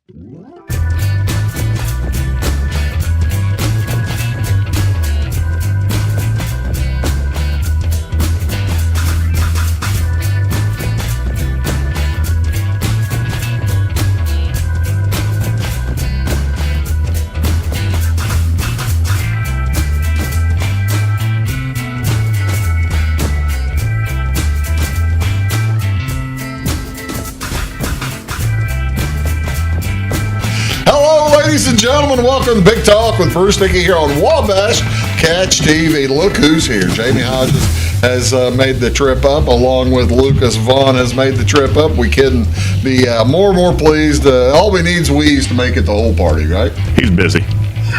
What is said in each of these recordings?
Ladies and gentlemen, welcome to Big Talk with Bruce Dickey here on Wabash Catch TV. Look who's here. Jamey Hodges has made the trip up, along with Lucas Vaughan has made the trip up. We couldn't be more and more pleased. All we need is Weeze to make it the whole party, right? He's busy.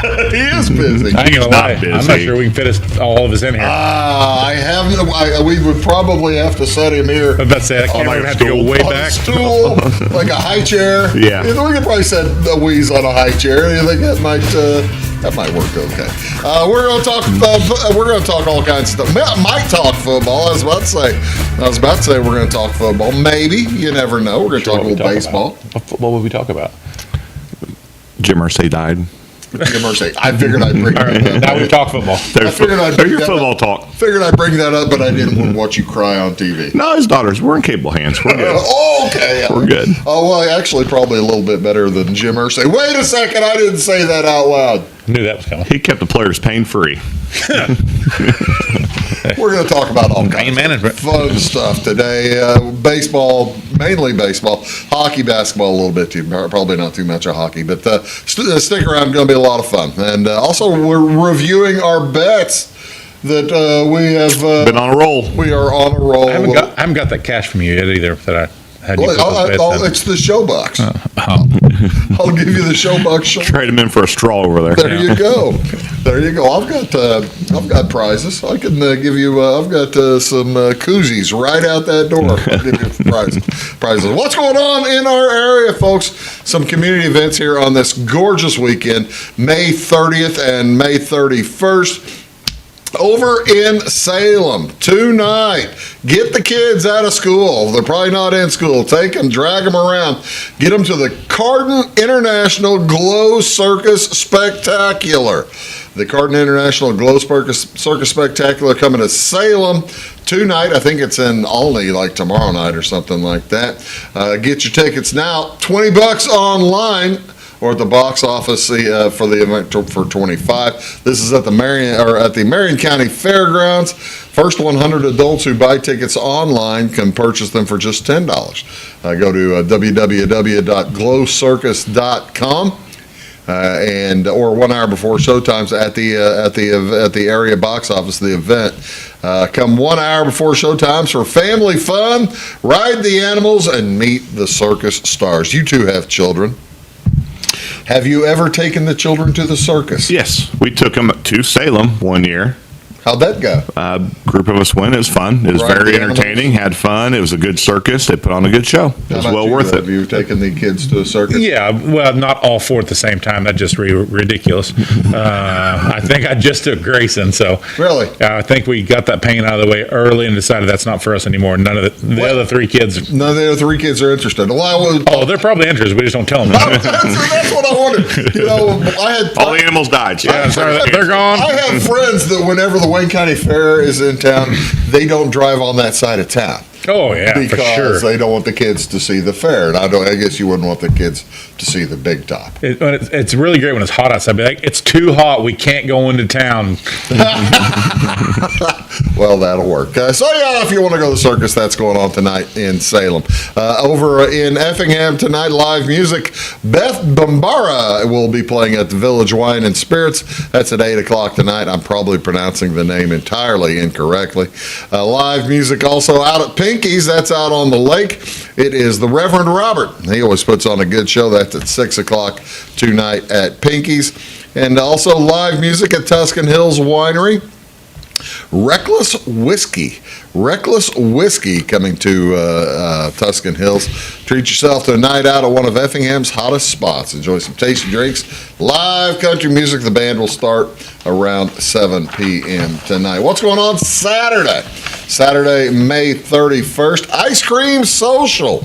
He is busy. I ain't gonna lie. I'm not sure we can fit all of us in here. I haven't. We would probably have to set him here. I was about to say, I can't even have to go way back. A stool, like a high chair. Yeah. We could probably set a Weeze on a high chair. You think that might work okay? We're gonna talk. We're gonna talk all kinds of stuff. Might talk football. I was about to say we're gonna talk football. Maybe, you never know. We're gonna talk a little baseball. What would we talk about? Jim Irsay died. I figured I'd bring that up. Now we talk football. There's your football talk. Figured I'd bring that up, but I didn't want to watch you cry on TV. No, his daughters. We're in capable hands. We're good. Okay. We're good. Oh, well, actually, probably a little bit better than Jim Irsay. Wait a second. I didn't say that out loud. Knew that was coming. He kept the players pain-free. We're going to talk about all kinds management. of fun stuff today. Baseball, mainly baseball. Hockey, basketball, a little bit too. Probably not too much of hockey, but stick around. Going to be a lot of fun. And also, we're reviewing our bets that we have been on a roll. We are on a roll. I haven't got that cash from you yet either. That I had you put those bets in. It's the show bucks. I'll give you the show bucks. Trade him in for a straw over there. There you go. There you go. I've got prizes. I can give you. I've got some koozies right out that door. I'll give you prizes. What's going on in our area, folks? Some community events here on this gorgeous weekend, May 30th and May 31st. Over in Salem tonight. Get the kids out of school. They're probably not in school. Take them, drag them around. Get them to the Carton International Glow Circus Spectacular. The Carton International Glow Circus Spectacular coming to Salem tonight. I think it's in Olney, like tomorrow night or something like that. Get your tickets now. $20 online. Or at the box office for the event for $25. This is at the Marion County Fairgrounds. First 100 adults who buy tickets online can purchase them for just $10. Go to www.glowcircus.com. Or 1 hour before showtimes at the area box office of the event. Come 1 hour before showtimes for family fun, ride the animals, and meet the circus stars. You too have children. Have you ever taken the children to the circus? Yes, we took them to Salem one year. How'd that go? Group of us went. It was fun. It was very entertaining. Had fun. It was a good circus. They put on a good show. It was well worth it. Have you taken the kids to a circus? Yeah, well, not all four at the same time. That's just ridiculous. I think I just took Grayson. So really, I think we got that pain out of the way early and decided that's not for us anymore. None of the other three kids. None of the other three kids are interested. They're probably interested. We just don't tell them. That's what I wanted. You know, all the animals died. Yeah, they're gone. I have friends that whenever the Wayne County Fair is in town, they don't drive on that side of town. Oh, yeah, for sure. Because they don't want the kids to see the fair. And I guess you wouldn't want the kids to see the big top. It's really great when it's hot outside. Be like, it's too hot. We can't go into town. Well, that'll work. So, yeah, if you want to go to the circus, that's going on tonight in Salem. Over in Effingham tonight, live music. Beth Bambara will be playing at the Village Wine and Spirits. That's at 8 o'clock tonight. I'm probably pronouncing the name entirely incorrectly. Live music also out at Pinky's. That's out on the lake. It is the Reverend Robert. He always puts on a good show. That's at 6 o'clock tonight at Pinky's. And also live music at Tuscan Hills Winery. Reckless Whiskey coming to Tuscan Hills. Treat yourself to a night out at one of Effingham's hottest spots. Enjoy some tasty drinks, live country music. The band will start around 7 p.m. tonight. What's going on Saturday, May 31st? Ice Cream Social.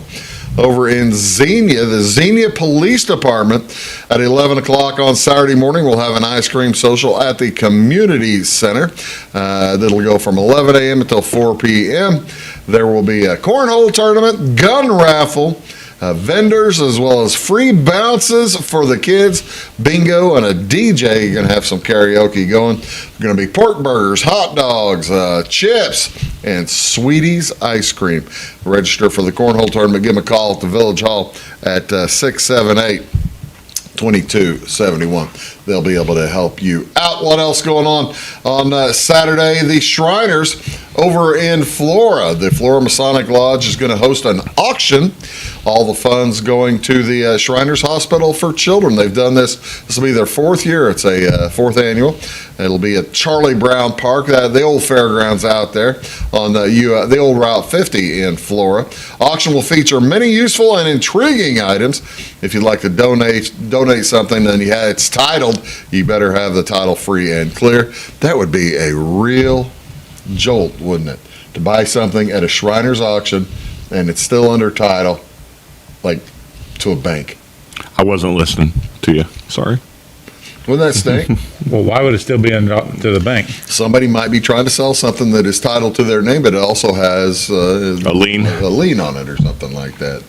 over in Xenia. The Xenia Police Department at 11 o'clock on Saturday morning will have an ice cream social at the community center. That'll go from 11 a.m. until 4 p.m. There will be a cornhole tournament, gun raffle, vendors, as well as free bounces for the kids, bingo, and a DJ. You're going to have some karaoke going. Going to be pork burgers, hot dogs, chips, and Sweeties ice cream. Register for the cornhole tournament. Give them a call at the Village Hall at 678-2271. They'll be able to help you out. What else going on Saturday? The Shriners over in Flora. The Flora Masonic Lodge is going to host an auction. All the funds going to the Shriners Hospital for Children. They've done this. This will be their fourth year. It's a fourth annual. It'll be at Charlie Brown Park, the old fairgrounds out there on the old Route 50 in Flora. Auction will feature many useful and intriguing items. If you'd like to donate something, then it's titled. You better have the title free and clear. That would be a real jolt, wouldn't it? To buy something at a Shriners auction and it's still under title, like to a bank. I wasn't listening to you. Sorry. Wouldn't that stink? Well, why would it still be to the bank? Somebody might be trying to sell something that is titled to their name, but it also has A lien. on it or something like that.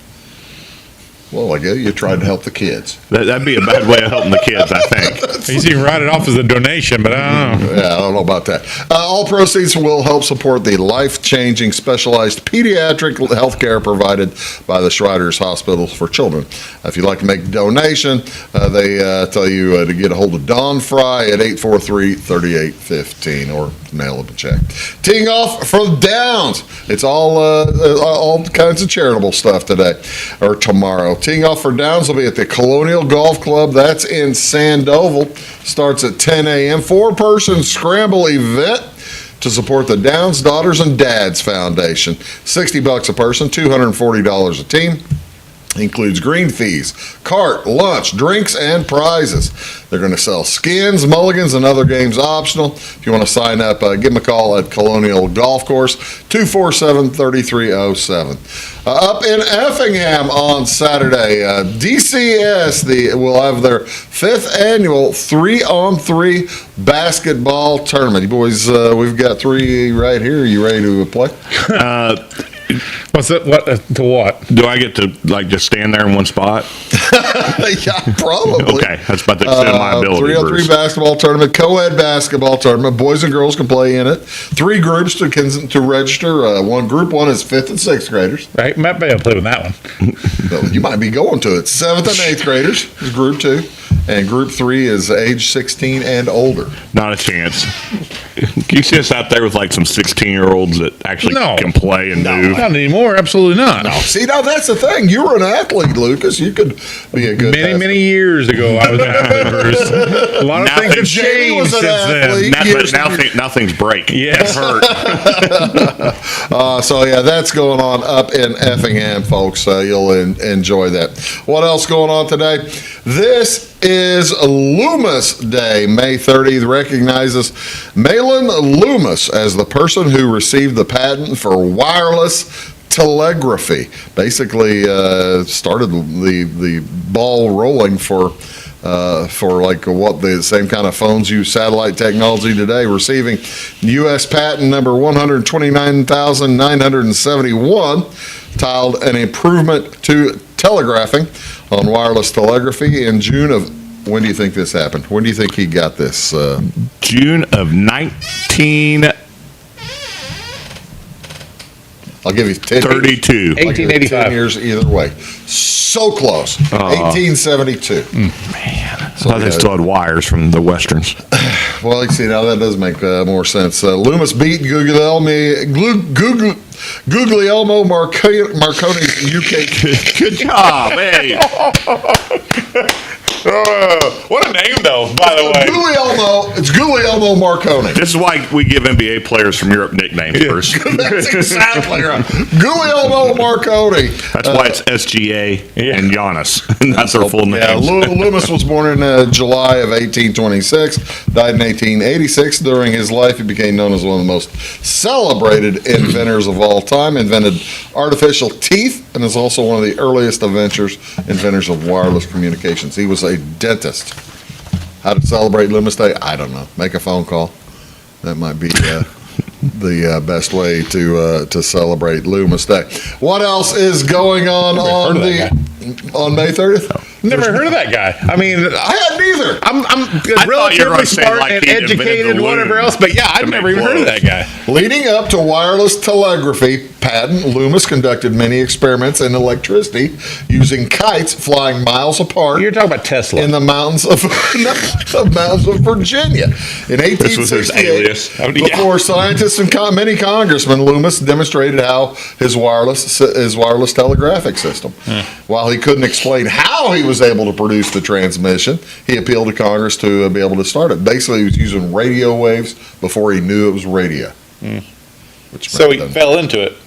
Well, I guess you tried to help the kids. That'd be a bad way of helping the kids, I think. You can write it off as a donation, but I don't know. Yeah, I don't know about that. All proceeds will help support the life-changing specialized pediatric health care provided by the Shriners Hospital for Children. If you'd like to make a donation, they tell you to get a hold of Don Fry at 843-3815 or mail them a check. Teeing off for the Downs. It's all kinds of charitable stuff today or tomorrow. Teeing off for Downs will be at the Colonial Golf Club. That's in Sandoval. Starts at 10 a.m. 4-person scramble event to support the Downs Daughters and Dads Foundation. $60 a person, $240 a team. Includes green fees, cart, lunch, drinks, and prizes. They're going to sell skins, mulligans, and other games optional. If you want to sign up, give them a call at Colonial Golf Course, 247-3307. Up in Effingham on Saturday, DCS will have their 5th annual 3-on-3 basketball tournament. You boys, we've got 3 right here. Are you ready to play? What's it? What to what? Do I get to just stand there in one spot? Yeah, probably. Okay, that's about the extent of my ability. 3-on-3 basketball tournament, co-ed basketball tournament. Boys and girls can play in it. 3 groups to register. Group 1 is 5th and 6th graders. Right, might be able to play with that one. So you might be going to it. 7th and 8th graders is group 2. And group 3 is age 16 and older. Not a chance. You see us out there with some 16-year-olds that actually can play and do. Not anymore. Absolutely not. No, see, now that's the thing. You were an athlete, Lucas. You could be a good many years ago, I was an athlete. A lot of things have Jamie was changed an since athlete. Now things break. Yes. Hurt. So, yeah, that's going on up in Effingham, folks. You'll enjoy that. What else going on today? This is Loomis Day. May 30th recognizes Malin Loomis as the person who received the patent for wireless telegraphy. Basically, started the ball rolling for the same kind of phones use satellite technology today, receiving U.S. patent number 129,971, titled An Improvement to Telegraphing on Wireless Telegraphy in June of, when do you think this happened? When do you think he got this? June of 19... I'll give you 10 32. years. 1885. 10 years either way. So close. 1872. Man, I thought they still had wires from the Westerns. Well, you see, now that does make more sense. Loomis beat Guglielmo Marconi's UK. Good job. Hey. What a name, though, by the way. Guglielmo. It's Guglielmo Marconi. This is why we give NBA players from Europe nicknames first. That's exactly right. Guglielmo Marconi. That's why it's SGA and Giannis. That's their full Yeah, names. Loomis was born in July of 1826, died in 1886. During his life, he became known as one of the most celebrated inventors of all time. Invented artificial teeth and is also one of the earliest inventors of wireless communications. He was a dentist. How to celebrate Loomis Day? I don't know. Make a phone call. That might be the best way to celebrate Loomis Day. What else is going on on May 30th? Never heard of that guy. I mean, I hadn't either. I'm relatively smart and educated and whatever else, but yeah, I've never even heard of that guy. Leading up to wireless telegraphy patent, Loomis conducted many experiments in electricity using kites flying miles apart. You're talking about Tesla. In the mountains of Virginia. In This was his 1868, alias. before scientists and many congressmen, Loomis demonstrated how his wireless telegraphic system. While he couldn't explain how he was able to produce the transmission, he appealed to Congress to be able to start it. Basically, he was using radio waves before he knew it was radio. So he fell into it.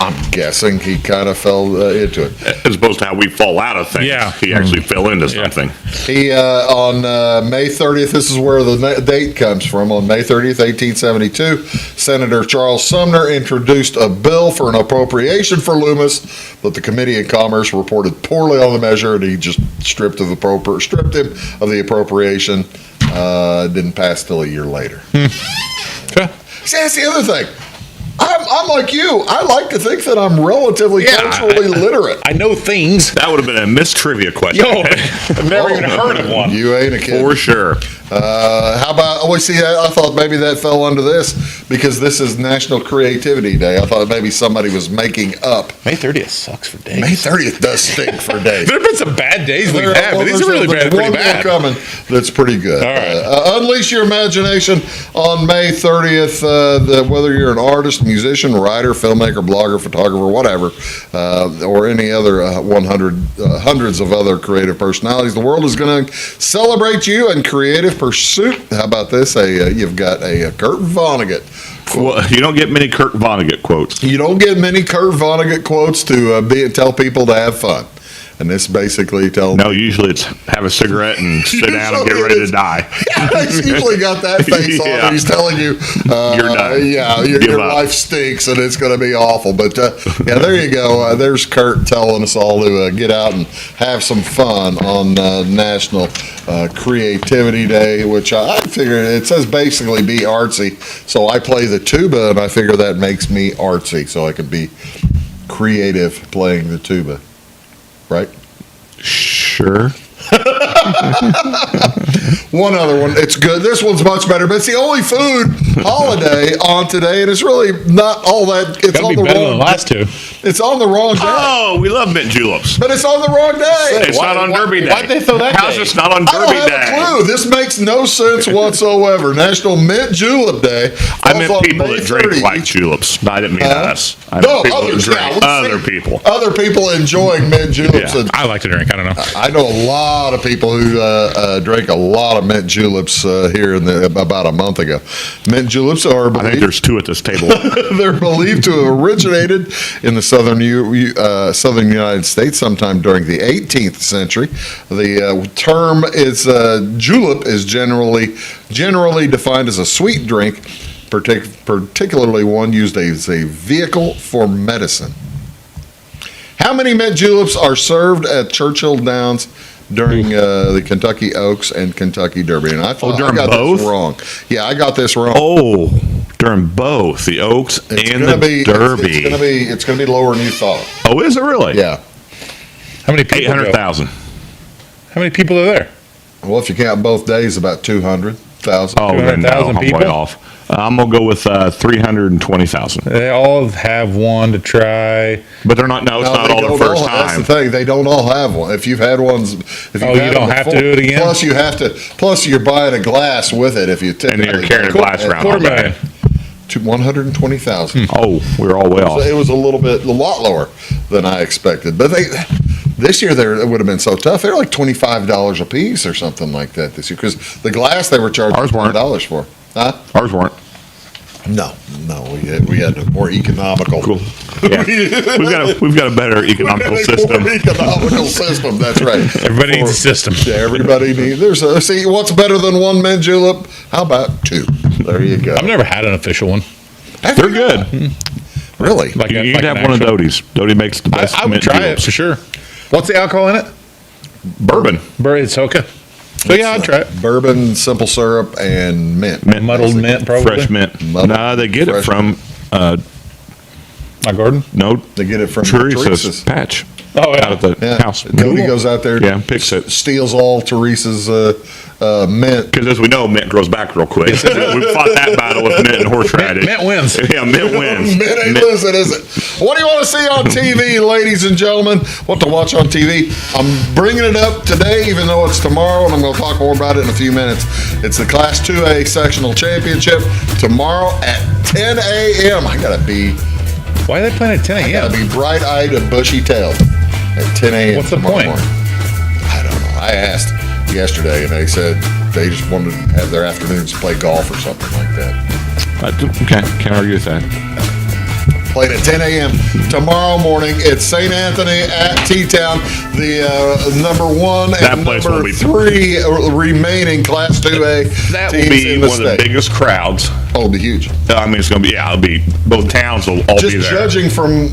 I'm guessing he kind of fell into it. As opposed to how we fall out of things. Yeah. He actually fell into something. He, on May 30th, this is where the date comes from. On May 30th, 1872, Senator Charles Sumner introduced a bill for an appropriation for Loomis, but the Committee on Commerce reported poorly on the measure, and he just stripped him of the appropriation. Didn't pass till a year later. Okay. See, that's the other thing. I'm like you. I like to think that I'm relatively culturally literate. I know things. That would have been a missed trivia question. Yo, I've never even heard of one. You ain't a kid. For sure. How about, I thought maybe that fell under this because this is National Creativity Day. I thought maybe somebody was making up. May 30th sucks for days. May 30th does stink for days. There have been some bad days we've had, but these are really pretty bad. Coming that's pretty good. All right. Unleash your imagination on May 30th, whether you're an artist, musician, writer, filmmaker, blogger, photographer, whatever, or any other hundreds of other creative personalities. The world is going to celebrate you and creative pursuit. How about this? You've got a Kurt Vonnegut quote. Well, you don't get many Kurt Vonnegut quotes. You don't get many Kurt Vonnegut quotes to tell people to have fun. And this basically tells No, usually it's have a cigarette and sit down and get ready to die. Yeah, he's usually got that face on. Yeah. And he's telling you, You're done. Yeah, Give your up. life stinks and it's going to be awful. But yeah, there you go. There's Kurt telling us all to get out and have some fun on National Creativity Day, which I figure it says basically be artsy. So I play the tuba, and I figure that makes me artsy, so I can be creative playing the tuba. Right? Sure. One other one. It's good. This one's much better, but it's the only food holiday on today, and it's really not all that. It's Gotta on be the better than wrong. the last two. It's on the wrong day, Oh, we love mint juleps. but it's on the wrong day. It's not on Derby Day. why'd they throw that How's day? this not on I don't Derby have Day? a clue. This makes no sense whatsoever. National Mint Julep Day. I falls meant on people May that drink 30th. white juleps. I didn't mean us. I No, meant people others. that Yeah, drink we've other seen people. Other people enjoying mint juleps. Yeah. And I like to drink. I don't know. I know a lot of people who drank a lot of mint juleps here about a month ago. Mint juleps are I think believed, there's two at this table. they're believed to have originated in the southern United States sometime during the 18th century. The term is julep is generally defined as a sweet drink, particularly one used as a vehicle for medicine. How many mint juleps are served at Churchill Downs during the Kentucky Oaks and Kentucky Derby? And I thought I during got both? this wrong. Yeah, I got this wrong. Oh, during both the Oaks It's and gonna the be, Derby. It's gonna be lower than you thought. Oh, is it really? Yeah. How many people? 800,000. How many people are there? Well, if you count both days, about 200,000. Oh, then no, 200,000 I'm way people? off. I'm gonna go with 320,000. They all have one to try. But they're not. No, it's not they all their don't first all- That's the time. thing. They don't all have one. If you've had ones, if you've Oh, you had don't them have to before- do it again? Plus, you have to. Plus, you're buying a glass with it if you take. And then you're carrying a glass around all Quarter day. million. To 120,000. Oh, we're all way So off. it was a lot lower than I expected. But This year, it would have been so tough. They're like $25 a piece or something like that this year because the glass they were charging Ours weren't. $20 for. Huh? Ours weren't. No, we had a more economical. Cool. Yeah. we've got a better economical system. More economical system. That's right. Everybody needs a system. Yeah, everybody needs. See, what's better than one mint julep? How about two? There you go. I've never had an official one. They're good. Really? Like You a- need like to have an one of actual- Doty's. Doty makes the best I would mint try it juleps. for sure. What's the alcohol in it? Bourbon. It's okay. So yeah, I'd try it. Bourbon, simple syrup, and mint. Muddled mint, probably. Fresh mint. Muddled Nah, they get it fresh from, My garden. no, They get it from Teresa's Teresa's. patch. Oh, yeah. Out of the Yeah. house. Doty goes out there. Yeah, picks it. Steals all Teresa's mint. Because as we know, mint grows back real quick. We fought that battle with mint and horseradish. Mint wins. Yeah, mint wins. Mint ain't losing, is it? What do you want to see on TV, ladies and gentlemen? What to watch on TV? I'm bringing it up today, even though it's tomorrow, and I'm going to talk more about it in a few minutes. It's the Class 2A Sectional Championship tomorrow at 10 a.m. I got to be Why are they playing at 10 a.m.? Gotta be bright-eyed and bushy-tailed at 10 a.m. What's the tomorrow point? morning. I don't know. I asked yesterday, and they said they just wanted to have their afternoons play golf or something like that. Okay, can't argue with that. Played at 10 a.m. tomorrow morning. It's St. Anthony at T-Town, the number one That and place number will be- 3 remaining Class 2A That will teams be in the one of the state. biggest crowds. Oh, it'll be huge. I mean, it's going to be, it'll be, both towns will all Just be there. judging from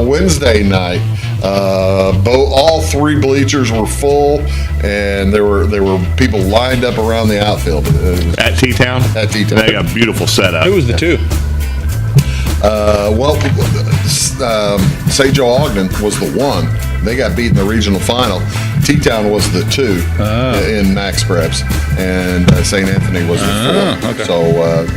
Wednesday night, all 3 bleachers were full, and there were people lined up around the outfield. At T-Town? At T-Town. They got a beautiful setup. Who was the two? St. Joe Ogden was the 1. They got beat in the regional final. T-Town was the 2 in max preps, and St. Anthony was the 4. Okay.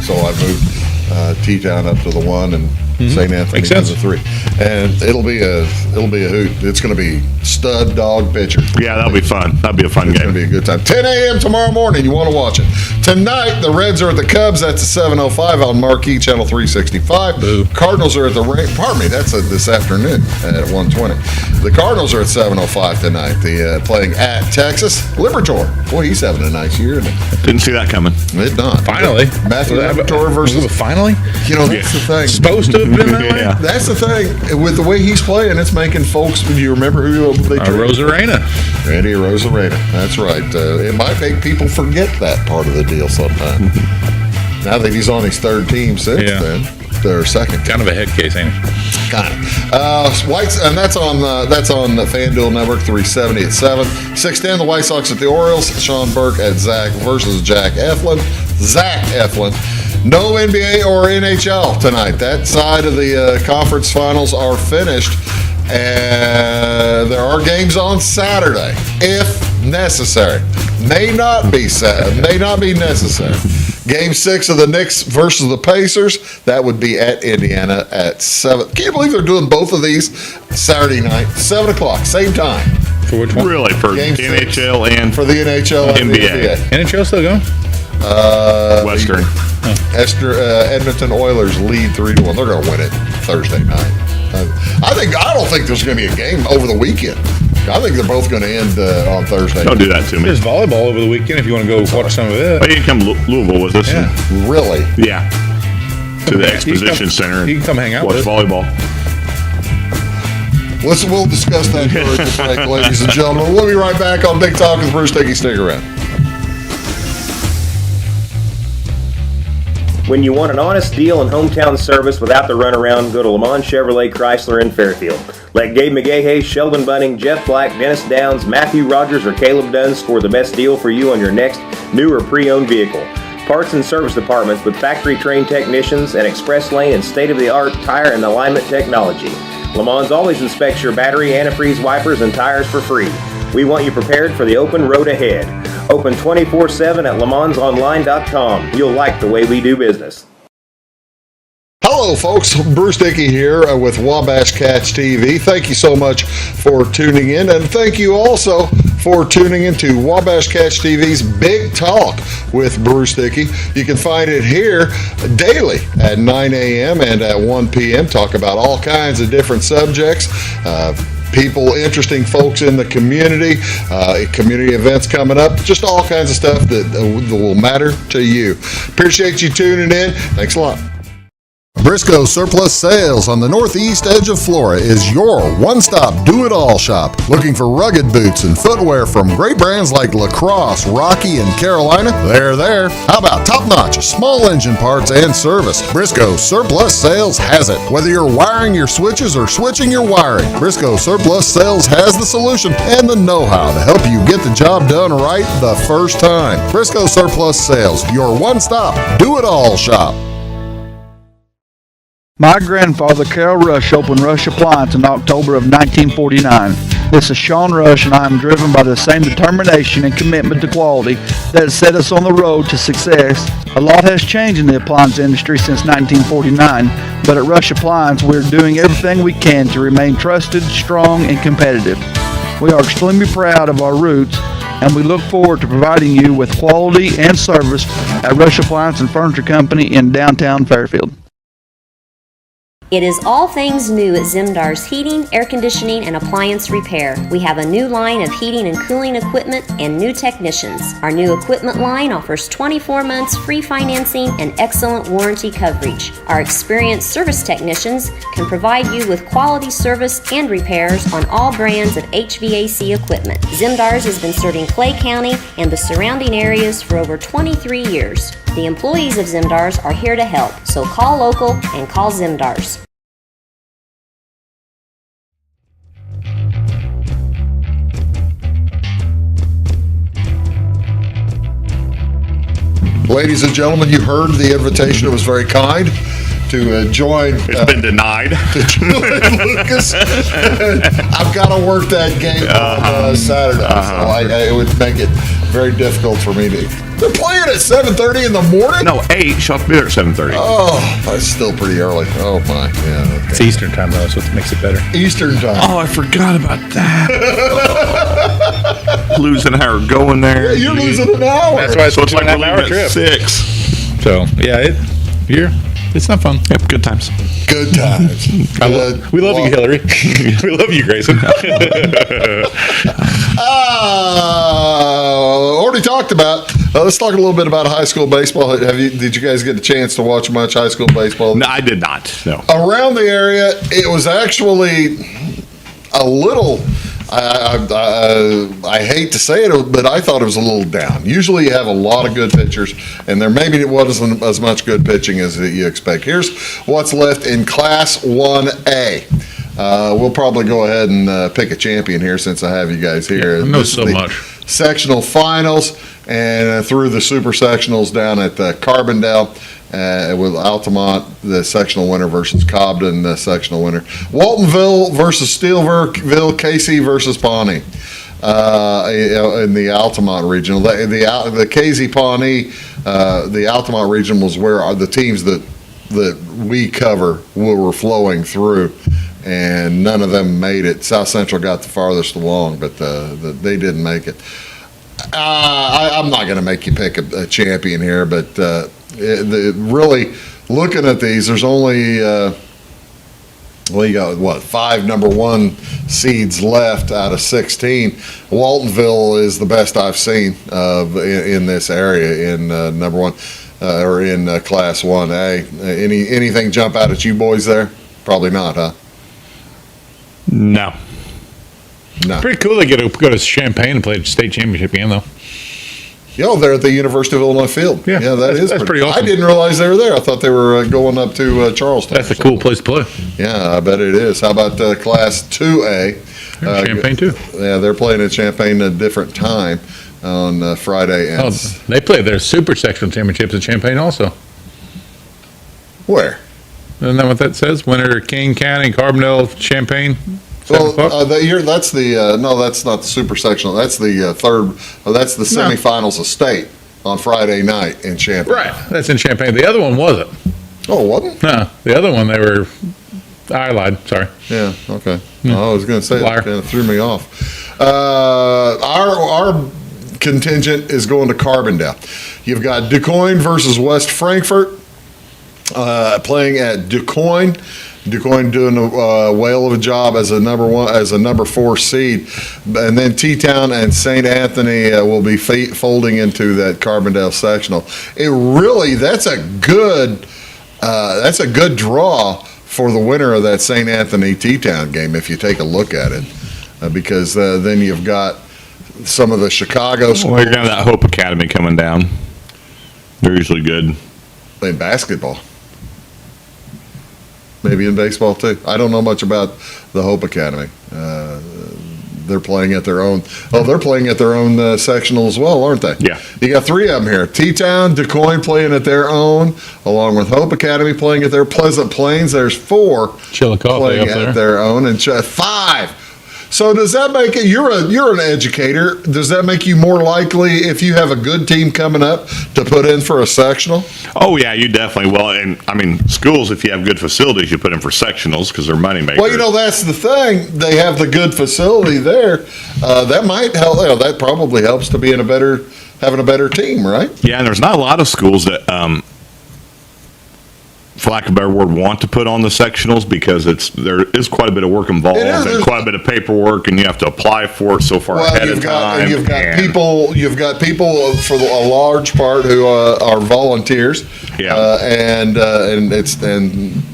So I moved T-Town up to the 1 and St. Anthony Makes to sense. the 3. And it'll be a hoot. It's going to be stud dog pitcher. Yeah, that'll be fun. That'll be a fun It's going game. to be a good time. 10 a.m. tomorrow morning. You want to watch it. Tonight, the Reds are at the Cubs. That's at 7:05 on Marquee Channel 365. Boo. Cardinals are at the Pardon me. That's this afternoon at 1:20. The Cardinals are at 7:05 tonight. Playing at Texas. Liberatore. Boy, he's having a nice year. Isn't he? Didn't see that coming. It not. Finally. Matthew Liberatore versus. Finally? You know, that's the thing. Supposed to have been that way? Yeah. That's the thing. With the way he's playing, it's making folks. Do you remember who they traded? Rosarena. Randy Rosarena. That's right. It might make people forget that part of the deal sometime. Now that he's on his 3rd team since Yeah. then, their 2nd. Kind of a head case, ain't it? Kind of. Whites, and that's on the FanDuel Network 370 at 7. 6:10, the White Sox at the Orioles. Sean Burke at Zach versus Jack Eflin. Zach Eflin. No NBA or NHL tonight. That side of the conference finals are finished. And there are games on Saturday, if necessary. May not be necessary. Game 6 of the Knicks versus the Pacers. That would be at Indiana at 7. Can you believe they're doing both of these Saturday night, 7 o'clock, same time For which one? Really, for Game six. NHL and for the NHL and the NBA. NBA. NHL still going? Western. Edmonton Oilers lead 3-1. They're going to win it Thursday night. I don't think there's going to be a game over the weekend. I think they're both going to end on Thursday. Don't do that to me. There's volleyball over the weekend if you want to go watch some of Oh, it. you can come to Louisville with us. Yeah. Really? Yeah. To the You can exposition come- center. you can come hang out Watch with us. volleyball. We'll discuss that during the break, ladies and gentlemen. We'll be right back on Big Talk with Bruce Dickey. Stick around. When you want an honest deal and hometown service without the runaround, go to Le Mans Chevrolet Chrysler in Fairfield. Let Gabe McGahey, Sheldon Bunning, Jeff Black, Dennis Downs, Matthew Rogers, or Caleb Dunn score the best deal for you on your next new or pre-owned vehicle. Parts and service departments with factory-trained technicians and express lane and state-of-the-art tire and alignment technology. Le Mans always inspects your battery, antifreeze, wipers, and tires for free. We want you prepared for the open road ahead. Open 24/7 at lemansonline.com. You'll like the way we do business. Hello, folks. Bruce Dickey here with Wabash Catch TV. Thank you so much for tuning in, and thank you also for tuning into Wabash Catch TV's Big Talk with Bruce Dickey. You can find it here daily at 9 a.m. and at 1 p.m. Talk about all kinds of different subjects. people, interesting folks in the community, community events coming up, just all kinds of stuff that will matter to you. Appreciate you tuning in. Thanks a lot. Briscoe Surplus Sales on the northeast edge of Flora is your one-stop do-it-all shop. Looking for rugged boots and footwear from great brands like Lacrosse, Rocky, and Carolina? They're there. How about top-notch small engine parts and service? Briscoe Surplus Sales has it. Whether you're wiring your switches or switching your wiring, Briscoe Surplus Sales has the solution and the know-how to help you get the job done right the first time. Briscoe Surplus Sales, your one-stop do-it-all shop. My grandfather, Carol Rush, opened Rush Appliance in October of 1949. This is Sean Rush, and I am driven by the same determination and commitment to quality that has set us on the road to success. A lot has changed in the appliance industry since 1949, but at Rush Appliance, we're doing everything we can to remain trusted, strong, and competitive. We are extremely proud of our roots, and we look forward to providing you with quality and service at Rush Appliance and Furniture Company in downtown Fairfield. It is all things new at Zimdar's Heating, Air Conditioning, and Appliance Repair. We have a new line of heating and cooling equipment and new technicians. Our new equipment line offers 24 months free financing and excellent warranty coverage. Our experienced service technicians can provide you with quality service and repairs on all brands of HVAC equipment. Zimdar's has been serving Clay County and the surrounding areas for over 23 years. The employees of Zimdar's are here to help, so call local and call Zimdar's. Ladies and gentlemen, you heard the invitation. It was very kind to join. It's been denied. To join Lucas. I've got to work that game on Saturday, so it would make it very difficult for me to. They're playing at 7:30 in the morning? No, 8. She'll have to be there at 7:30. Oh, that's still pretty early. Oh, my. Yeah. Okay. It's Eastern time, though, so it makes it better. Eastern time. Oh, I forgot about that. Losing an hour going there. Yeah, you're losing an hour. That's why it's So it's like a we're 2.5 hour leaving at trip. 6. So, yeah, it's not fun. Yep, good times. Good times. We love you, Hillary. We love you, Grayson. Already talked about. Let's talk a little bit about high school baseball. Did you guys get a chance to watch much high school baseball? No, I did not. No. Around the area, it was actually a little. I hate to say it, but I thought it was a little down. Usually you have a lot of good pitchers, and there maybe it wasn't as much good pitching as you expect. Here's what's left in Class 1A. We'll probably go ahead and pick a champion here since I have you guys here. I know so much. Sectional finals and through the super sectionals down at Carbondale. With Altamont, the sectional winner, versus Cobden, the sectional winner. Waltonville versus Steelville, Casey versus Pawnee in the Altamont regional. The Casey Pawnee, the Altamont region was where the teams that we cover were flowing through, and none of them made it. South Central got the farthest along, but they didn't make it. I'm not going to make you pick a champion here, but really looking at these, there's only you got 5 number 1 seeds left out of 16. Waltonville is the best I've seen in this area in number 1 or in Class 1A. Anything jump out at you boys there? Probably not, huh? No. No. Pretty cool they get to go to Champaign and play a state championship game, though. Yo, they're at the University of Illinois field. Yeah, that's pretty awesome. I didn't realize they were there. I thought they were going up to Charleston. That's a cool place to play. Yeah, I bet it is. How about Class 2A? Champaign, too. Yeah, they're playing at Champaign at a different time on Friday. And they play their super sectional championships at Champaign also. Where? Isn't that what that says? Winner King County, Carbondale, Champaign. Well, that's the no, that's not the super sectional. That's the third. That's the semifinals of state on Friday night in Champaign. Right, that's in Champaign. The other one wasn't. Oh, it wasn't? No, the other one I lied. Sorry. Yeah. Okay. I was going to say Liar. that kind of threw me off. Our contingent is going to Carbondale. You've got DuQuoin versus West Frankfort playing at DuQuoin. DuQuoin doing a whale of a job as a number 4 seed, and then T-Town and St. Anthony will be folding into that Carbondale sectional. That's a good draw for the winner of that St. Anthony T-Town game if you take a look at it, because then you've got some of the Chicago schools. Well, you're going to have that Hope Academy coming down. They're usually good. In basketball. Maybe in baseball, too. I don't know much about the Hope Academy. They're playing at their own. They're playing at their own sectional as well, aren't they? Yeah. You got 3 of them here. T-Town, DuQuoin playing at their own, along with Hope Academy playing at their Pleasant Plains. There's 4 Chillicothe playing up there. at their own, and 5. So does that make it? You're an educator. Does that make you more likely if you have a good team coming up to put in for a sectional? Oh yeah, you definitely will. And I mean, schools, if you have good facilities, you put in for sectionals because they're money makers. Well, that's the thing. They have the good facility there. That might help. That probably helps to be having a better team, right? Yeah, and there's not a lot of schools that, for lack of a better word, want to put on the sectionals because there is quite a bit of work involved and quite a bit of paperwork, and you have to apply for it so far ahead of time. You've got people for a large part who are volunteers. Yeah. And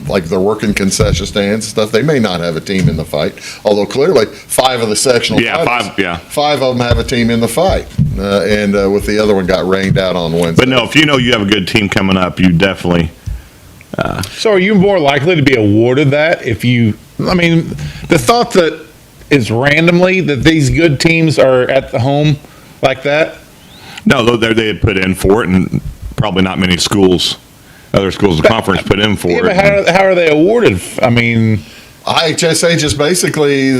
like they're working concession stands and stuff. They may not have a team in the fight, although clearly 5 of the sectional fighters, 5 of them have a team in the fight, and with the other one got rained out on Wednesday. But no, if you know you have a good team coming up, you definitely. So are you more likely to be awarded that if you, the thought that is randomly that these good teams are at the home like that? No, they had put in for it, and probably not many schools, other schools of conference put in for it. But how are they awarded? IHSA just basically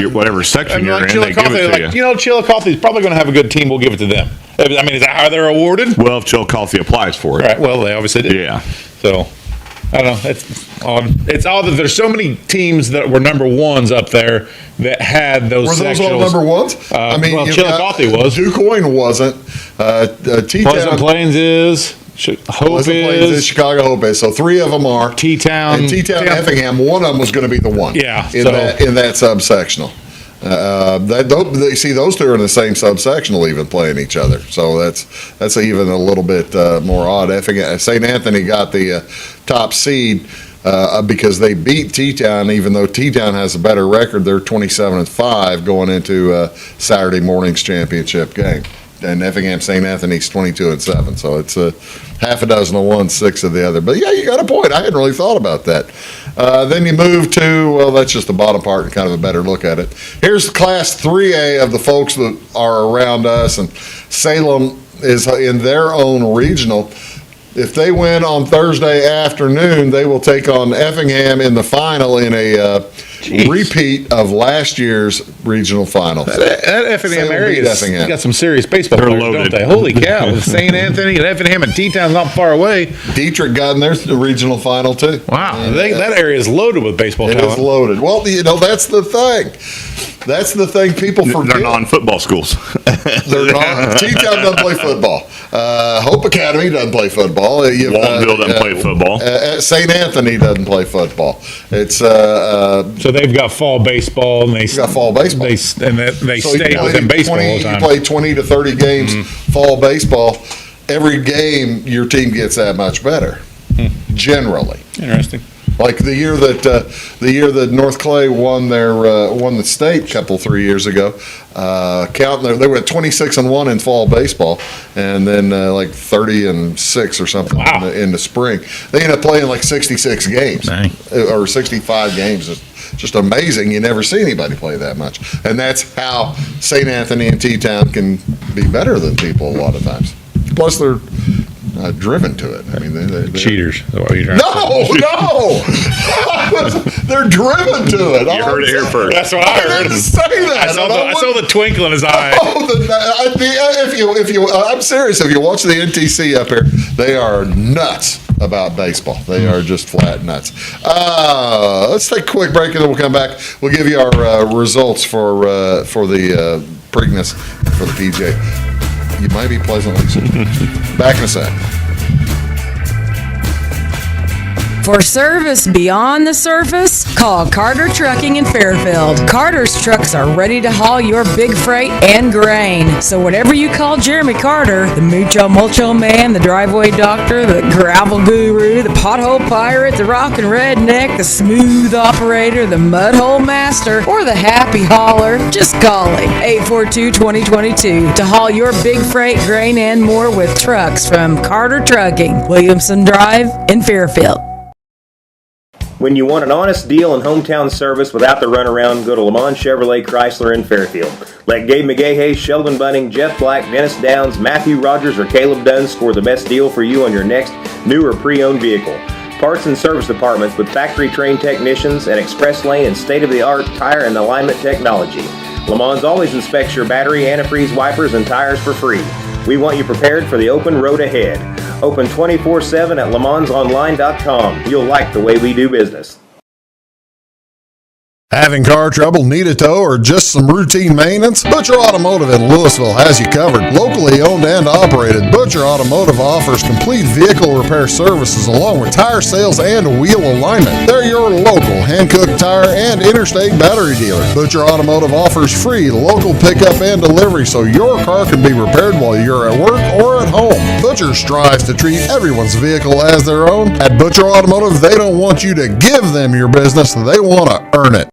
whatever section you're in, they give it to you. Chillicothe is probably going to have a good team. We'll give it to them. Is that how they're awarded? Well, if Chillicothe applies for it. Right. Well, they obviously did. Yeah. So, I don't know. It's odd. It's odd that there's so many teams that were number 1s up there that had those. Were those all number 1s? Chillicothe was. DuQuoin wasn't. T-Town. Pleasant Plains is. Hope is. Chicago Hope is. So 3 of them are. T-Town. And T-Town Effingham, one of them was going to be the one. Yeah. In that subsectional. Those 2 are in the same subsectional, even playing each other. So that's even a little bit more odd. St. Anthony got the top seed because they beat T-Town, even though T-Town has a better record. They're 27-5 going into Saturday morning's championship game. And Effingham St. Anthony's 22-7. So it's half a dozen of one, 6 of the other. But yeah, you got a point. I hadn't really thought about that. Then you move to, that's just the bottom part and kind of a better look at it. Here's Class 3A of the folks that are around us, and Salem is in their own regional. If they win on Thursday afternoon, they will take on Effingham in the final in a repeat of last year's regional final. That Effingham area got some serious baseball They're players, loaded. don't they? Holy cow. St. Anthony and Effingham and T-Town's not far away. Dietrich got in their regional final, too. Wow. That area is loaded with baseball It talent. is loaded. Well, that's the thing. That's the thing people forget. They're non-football schools. They're not. T-Town doesn't play football. Hope Academy doesn't play football. Longville doesn't play football. St. Anthony doesn't play football. It's So they've got fall baseball, and they stay within baseball all the time. You play 20 to 30 games fall baseball. Every game, your team gets that much better, generally. Interesting. Like the year that North Clay won the state a 3 years ago, they were at 26-1 in fall baseball, and then 30-6 or something in the spring. They ended up playing 66 games or 65 games. It's just amazing. You never see anybody play that much, and that's how St. Anthony and T-Town can be better than people a lot of times. Plus, they're driven to it. They're Cheaters. Is that what you're trying to say? No. They're driven to it. You heard it here first. That's what I heard. didn't say that. I saw the twinkle in his eye. I'm serious. If you watch the NTC up here, they are nuts about baseball. They are just flat nuts. Let's take a quick break, and then we'll come back. We'll give you our results for the Preakness for the PJ. You might be pleasantly surprised. Back in a sec. For service beyond the surface, call Carter Trucking in Fairfield. Carter's trucks are ready to haul your big freight and grain. So whatever you call Jeremy Carter, the Mucho Mulcho Man, the driveway doctor, the gravel guru, the pothole pirate, the rockin' redneck, the smooth operator, the mudhole master, or the happy hauler, just call him 842-2022 to haul your big freight, grain, and more with trucks from Carter Trucking, Williamson Drive in Fairfield. When you want an honest deal and hometown service without the runaround, go to Lamont Chevrolet Chrysler in Fairfield. Let Gabe McGahey, Sheldon Bunning, Jeff Black, Dennis Downs, Matthew Rogers, or Caleb Dunn score the best deal for you on your next new or pre-owned vehicle. Parts and service departments with factory-trained technicians and express lane and state-of-the-art tire and alignment technology. Lamont always inspects your battery, antifreeze, wipers, and tires for free. We want you prepared for the open road ahead. Open 24/7 at LeMansOnline.com. You'll like the way we do business. Having car trouble, need a tow, or just some routine maintenance? Butcher Automotive in Louisville has you covered. Locally owned and operated, Butcher Automotive offers complete vehicle repair services along with tire sales and wheel alignment. They're your local hand-cooked tire and interstate battery dealer. Butcher Automotive offers free local pickup and delivery so your car can be repaired while you're at work or at home. Butcher strives to treat everyone's vehicle as their own. At Butcher Automotive, they don't want you to give them your business, they want to earn it.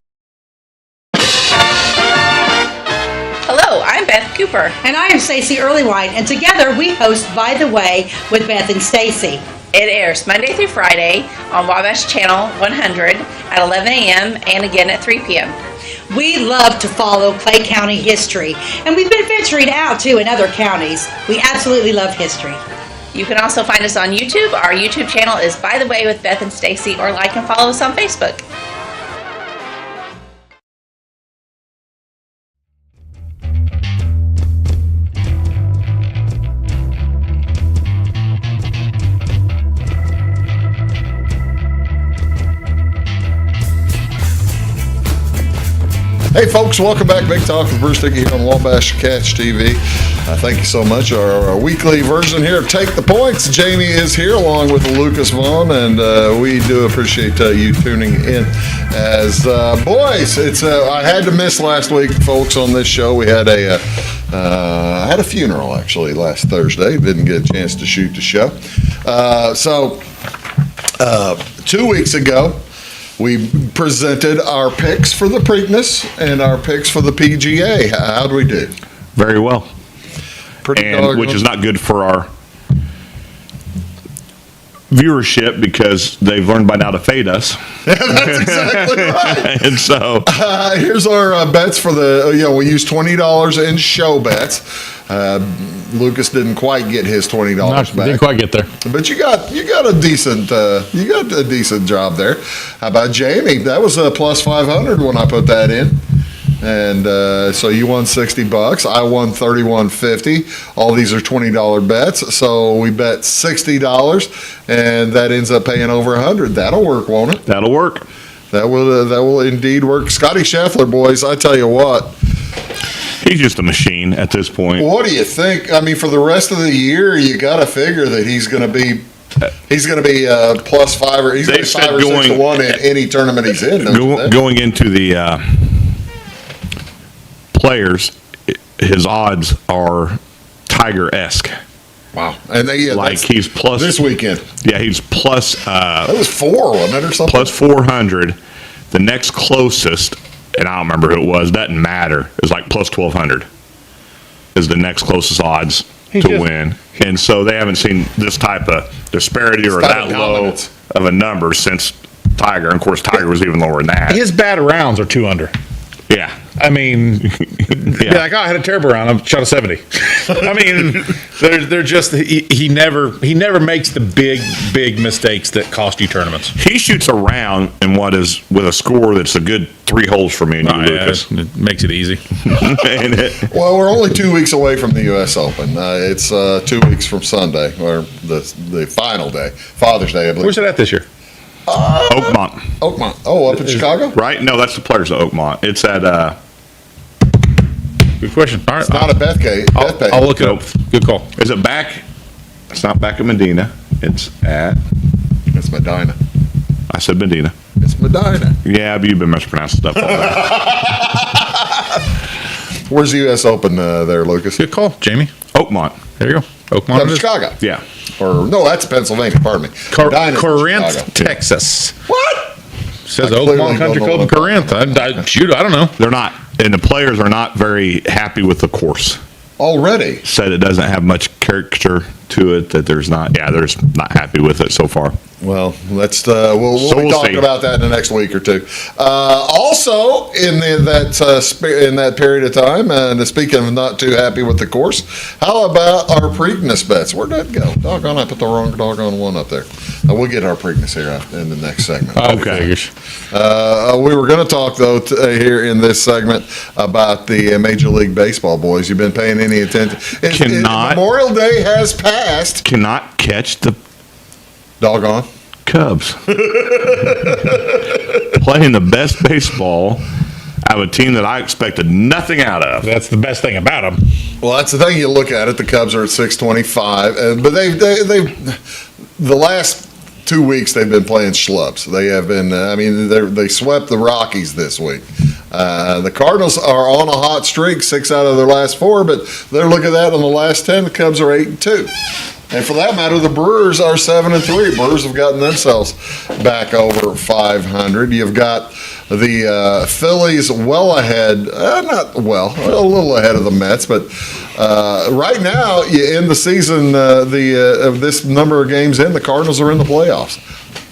Cooper. And I am Stacey Earlywine, and together we host By the Way with Beth and Stacey. It airs Monday through Friday on Wabash Channel 100 at 11 a.m. and again at 3 p.m. We love to follow Clay County history, and we've been venturing out too in other counties. We absolutely love history. You can also find us on YouTube. Our YouTube channel is By the Way with Beth and Stacey, or like and follow us on Facebook. Hey folks, welcome back. Big Talk with Bruce Dickey here on Wabash Catch TV. Thank you so much. Our weekly version here of Take the Points. Jamie is here along with Lucas Vaughan, and we do appreciate you tuning in. As boys, it's I had to miss last week, folks, on this show. We had a funeral actually last Thursday. Didn't get a chance to shoot the show. So 2 weeks ago, we presented our picks for the Preakness and our picks for the PGA. How'd we do? Very well. Which is not good for our viewership because they've learned by now to fade us. That's exactly right. And so here's our bets for the. We used $20 in show bets. Lucas didn't quite get his $20 back. Didn't quite get there, but you got a decent job there. How about Jamie? That was a plus 500 when I put that in. And so you won $60. I won $31.50. All these are $20 bets. So we bet $60, and that ends up paying over $100. That'll work, won't it? That'll work. That will indeed work. Scotty Scheffler, boys, I tell you what. He's just a machine at this point. What do you think? I mean, for the rest of the year, you got to figure that he's going to be plus 5 or he's going to be 5 or 6 to 1 in any tournament he's in. Going into the Players, his odds are Tiger-esque. Wow. And he's plus this weekend. Yeah, he's plus that was 4, wasn't it, or something? Plus 400. The next closest, and I don't remember who it was, doesn't matter. It's like plus 1,200 is the next closest odds to win. And so they haven't seen this type of disparity or that low of a number since Tiger. And of course, Tiger was even lower than that. His bad rounds are 2 under. Yeah. I mean, I had a terrible round. I shot a 70. I mean, they're just he never makes the big mistakes that cost you tournaments. He shoots a round in what is with a score that's a good 3 holes for me and you, Lucas. It makes it easy. Well, we're only 2 weeks away from the U.S. Open. It's 2 weeks from Sunday, or the final day, Father's Day, I believe. Where's it at this year? Oakmont. Oh, up in Chicago? Right? No, that's the Players at Oakmont. It's at good question. All right. It's not a Bethpay. I'll look it up. Good call. Is it back? It's not back at Medina. It's at Medina. I said Medina. It's Medina. Yeah, but you've been mispronouncing stuff all day. Where's the U.S. Open there, Lucas? Good call, Jamie. Oakmont. There you go. Oakmont. Up it is. Chicago. Yeah. Or no, that's Pennsylvania. Pardon me. Medina's in Corinth, Chicago. Texas. What? Says I clearly Oakmont Country don't know Club in what Corinth. I don't know. They're not, and the players are not very happy with the course. Already. Said it doesn't have much character to it, that there's not happy with it so far. Well, let's we'll be talking about that in the next week or two. Also, in that period of time, and speaking of not too happy with the course, how about our Preakness bets? Where'd that go? Doggone, I put the wrong doggone one up there. We'll get our Preakness here in the next segment. Okay. We were going to talk though here in this segment about the Major League Baseball boys. You've been paying any attention? Memorial Day has passed. Cannot catch the doggone Cubs. Playing the best baseball out of a team that I expected nothing out of. That's the best thing about them. Well, that's the thing. You look at it. The Cubs are at 625, but they the last 2 weeks they've been playing schlubs. They have been. They swept the Rockies this week. The Cardinals are on a hot streak, 6 out of their last 4, but they're looking at that in the last 10. The Cubs are 8-2. And for that matter, the Brewers are 7-3. Brewers have gotten themselves back over 500. You've got the Phillies well ahead, a little ahead of the Mets, but right now, you end the season, of this number of games in, the Cardinals are in the playoffs.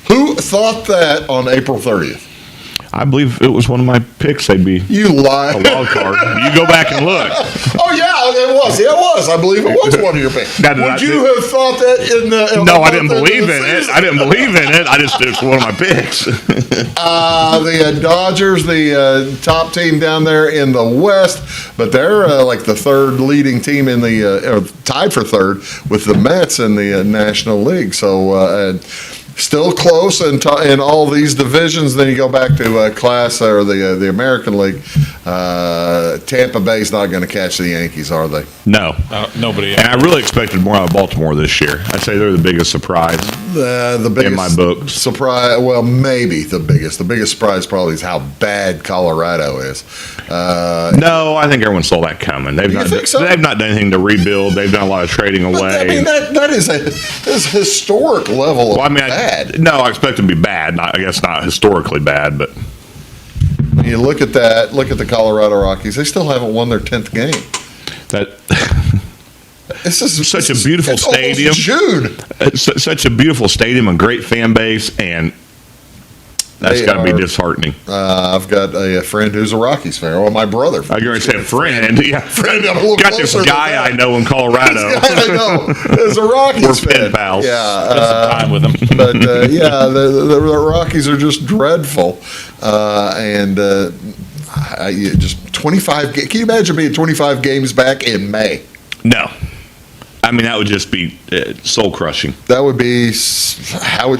Who thought that on April 30th? I believe it was one of my picks. They'd be You lie. a wild card. You go back and look. Oh, yeah, it was. Yeah, it was. I believe it was one of your picks. Now, Would you have thought that in the... No, I didn't believe in it. I didn't believe in it. It's one of my picks. The Dodgers, the top team down there in the West, but they're like the third leading team in or tied for third with the Mets in the National League. So... still close in all these divisions. Then you go back to Class or the American League. Tampa Bay's not going to catch the Yankees, are they? No. Nobody. And I really expected more out of Baltimore this year. I'd say they're the biggest surprise The biggest in my book. surprise. Well, maybe the biggest. The biggest surprise probably is how bad Colorado is. No, I think everyone saw that coming. They've not done anything to rebuild. They've done a lot of trading away. I mean, that is a historic level of bad. No, I expect them to be bad. I guess not historically bad, but You look at that. Look at the Colorado Rockies. They still haven't won their 10th game. This is such a beautiful stadium. June. It's such a beautiful stadium and great fan base, and that's got to be disheartening. I've got a friend who's a Rockies fan. Well, my brother. I going to say a friend. Yeah, friend. I'm a little got this guy I know in Colorado. This guy I know is a Rockies We're fan. pen pals. Yeah, Spend some time with him. But the Rockies are just dreadful, just 25. Can you imagine being 25 games back in May? No. I mean, that would just be soul crushing. That would be How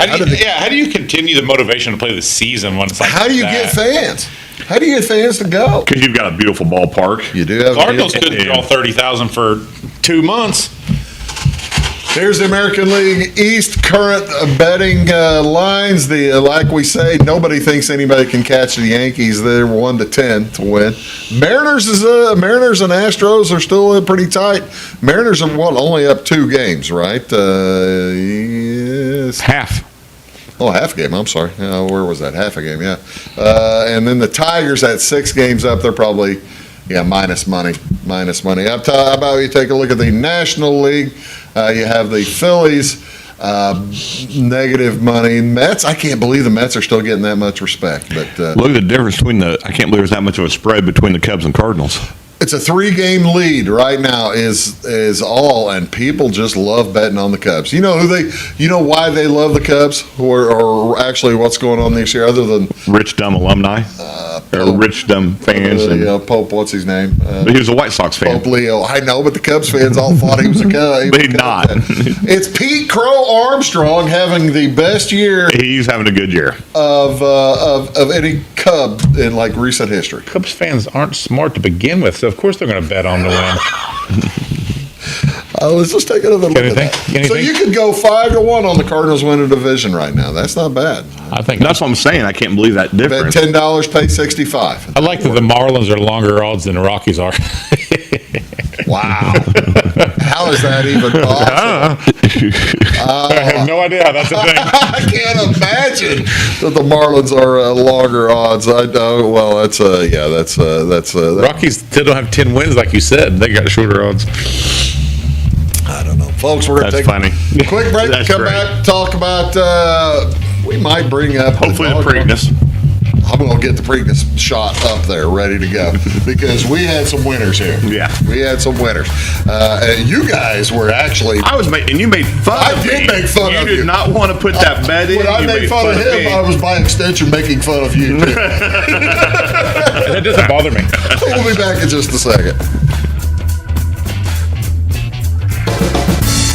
do you continue the motivation to play the season when it's like how do you get fans? How do you get fans to go? Because you've got a beautiful ballpark. You do have. Cardinals couldn't draw 30,000 for 2 months. Here's the American League East current betting lines. Like we say, nobody thinks anybody can catch the Yankees. They're 1-10 to win. Mariners and Astros are still pretty tight. Mariners are only up 2 games, right? Yes. Half. Oh, half a game. I'm sorry. Where was that? Half a game. Yeah. And then the Tigers at 6 games up. They're probably. Yeah, minus money. How about you take a look at the National League? You have the Phillies, negative money. Mets, I can't believe the Mets are still getting that much respect. But look at the difference between I can't believe there's that much of a spread between the Cubs and Cardinals. it's a 3-game lead right now is all, and people just love betting on the Cubs. You know why they love the Cubs, or actually what's going on this year, other than rich dumb alumni or rich dumb fans. Pope, what's his name? But he was a White Sox fan. Pope Leo. I know, but the Cubs fans all thought he was a Cub. But he's not. It's Pete Crow Armstrong having the best year. He's having a good year of any Cub in like recent history. Cubs fans aren't smart to begin with, so of course they're going to bet on the win. Let's just take another look at that. So you could go 5-1 on the Cardinals winning division right now. That's not bad. I think That's what I'm saying. I can't believe that Bet difference. $10, pay 65. I like that the Marlins are longer odds than the Rockies are. Wow. How is that even possible? I have no idea how that's a thing. I can't imagine that the Marlins are longer odds. I know. Well, that's Rockies still don't have 10 wins like you said. They got shorter odds. I don't know, folks. We're gonna That's take funny. a quick break. That's Come great. back, talk about. We might bring up Hopefully the Preakness. I'm going to get the Preakness shot up there, ready to go, because we had some winners here. Yeah. We had some winners. You guys were actually. I was making, and you made fun of me. I did make fun of you. You did not want to put that bet in. When I You made fun of him, me. I was by extension making fun of you, too. That doesn't bother me. We'll be back in just a second.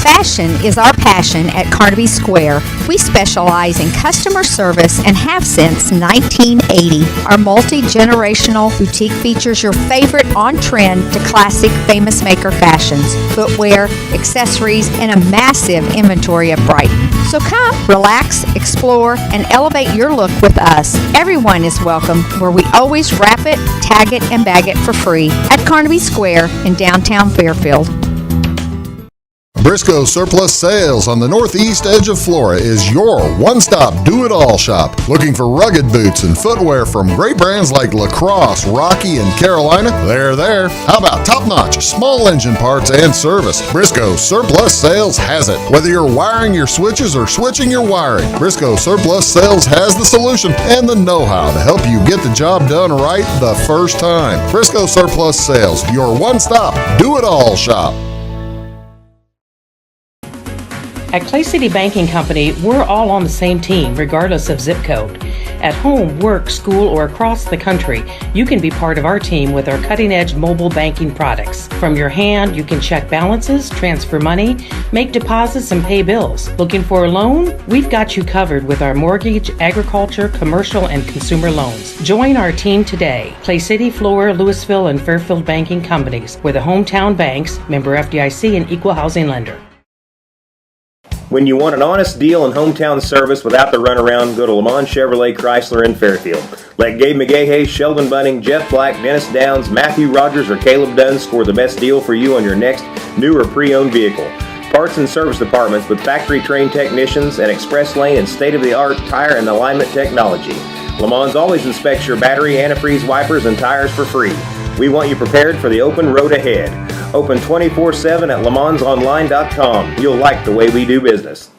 Fashion is our passion at Carnaby Square. We specialize in customer service and have since 1980. Our multi-generational boutique features your favorite on-trend to classic Famous Maker fashions, footwear, accessories, and a massive inventory of Brighton. So come, relax, explore, and elevate your look with us. Everyone is welcome, where we always wrap it, tag it, and bag it for free at Carnaby Square in downtown Fairfield. Briscoe Surplus Sales on the northeast edge of Flora is your one-stop do-it-all shop. Looking for rugged boots and footwear from great brands like Lacrosse, Rocky, and Carolina? They're there. How about top-notch small engine parts and service? Briscoe Surplus Sales has it. Whether you're wiring your switches or switching your wiring, Briscoe Surplus Sales has the solution and the know-how to help you get the job done right the first time. Briscoe Surplus Sales, your one-stop do-it-all shop. At Clay City Banking Company, we're all on the same team, regardless of zip code. At home, work, school, or across the country, you can be part of our team with our cutting-edge mobile banking products. From your hand, you can check balances, transfer money, make deposits, and pay bills. Looking for a loan? We've got you covered with our mortgage, agriculture, commercial, and consumer loans. Join our team today. Clay City, Flora, Louisville, and Fairfield Banking Companies. We're the hometown banks, member FDIC, and equal housing lender. When you want an honest deal and hometown service without the runaround, go to Lamont Chevrolet Chrysler in Fairfield. Let Gabe McGahey, Sheldon Bunning, Jeff Black, Dennis Downs, Matthew Rogers, or Caleb Dunn score the best deal for you on your next new or pre-owned vehicle. Parts and service departments with factory-trained technicians and express lane and state-of-the-art tire and alignment technology. Lamont always inspects your battery, antifreeze, wipers, and tires for free. We want you prepared for the open road ahead. Open 24/7 at LeMansOnline.com. You'll like the way we do business.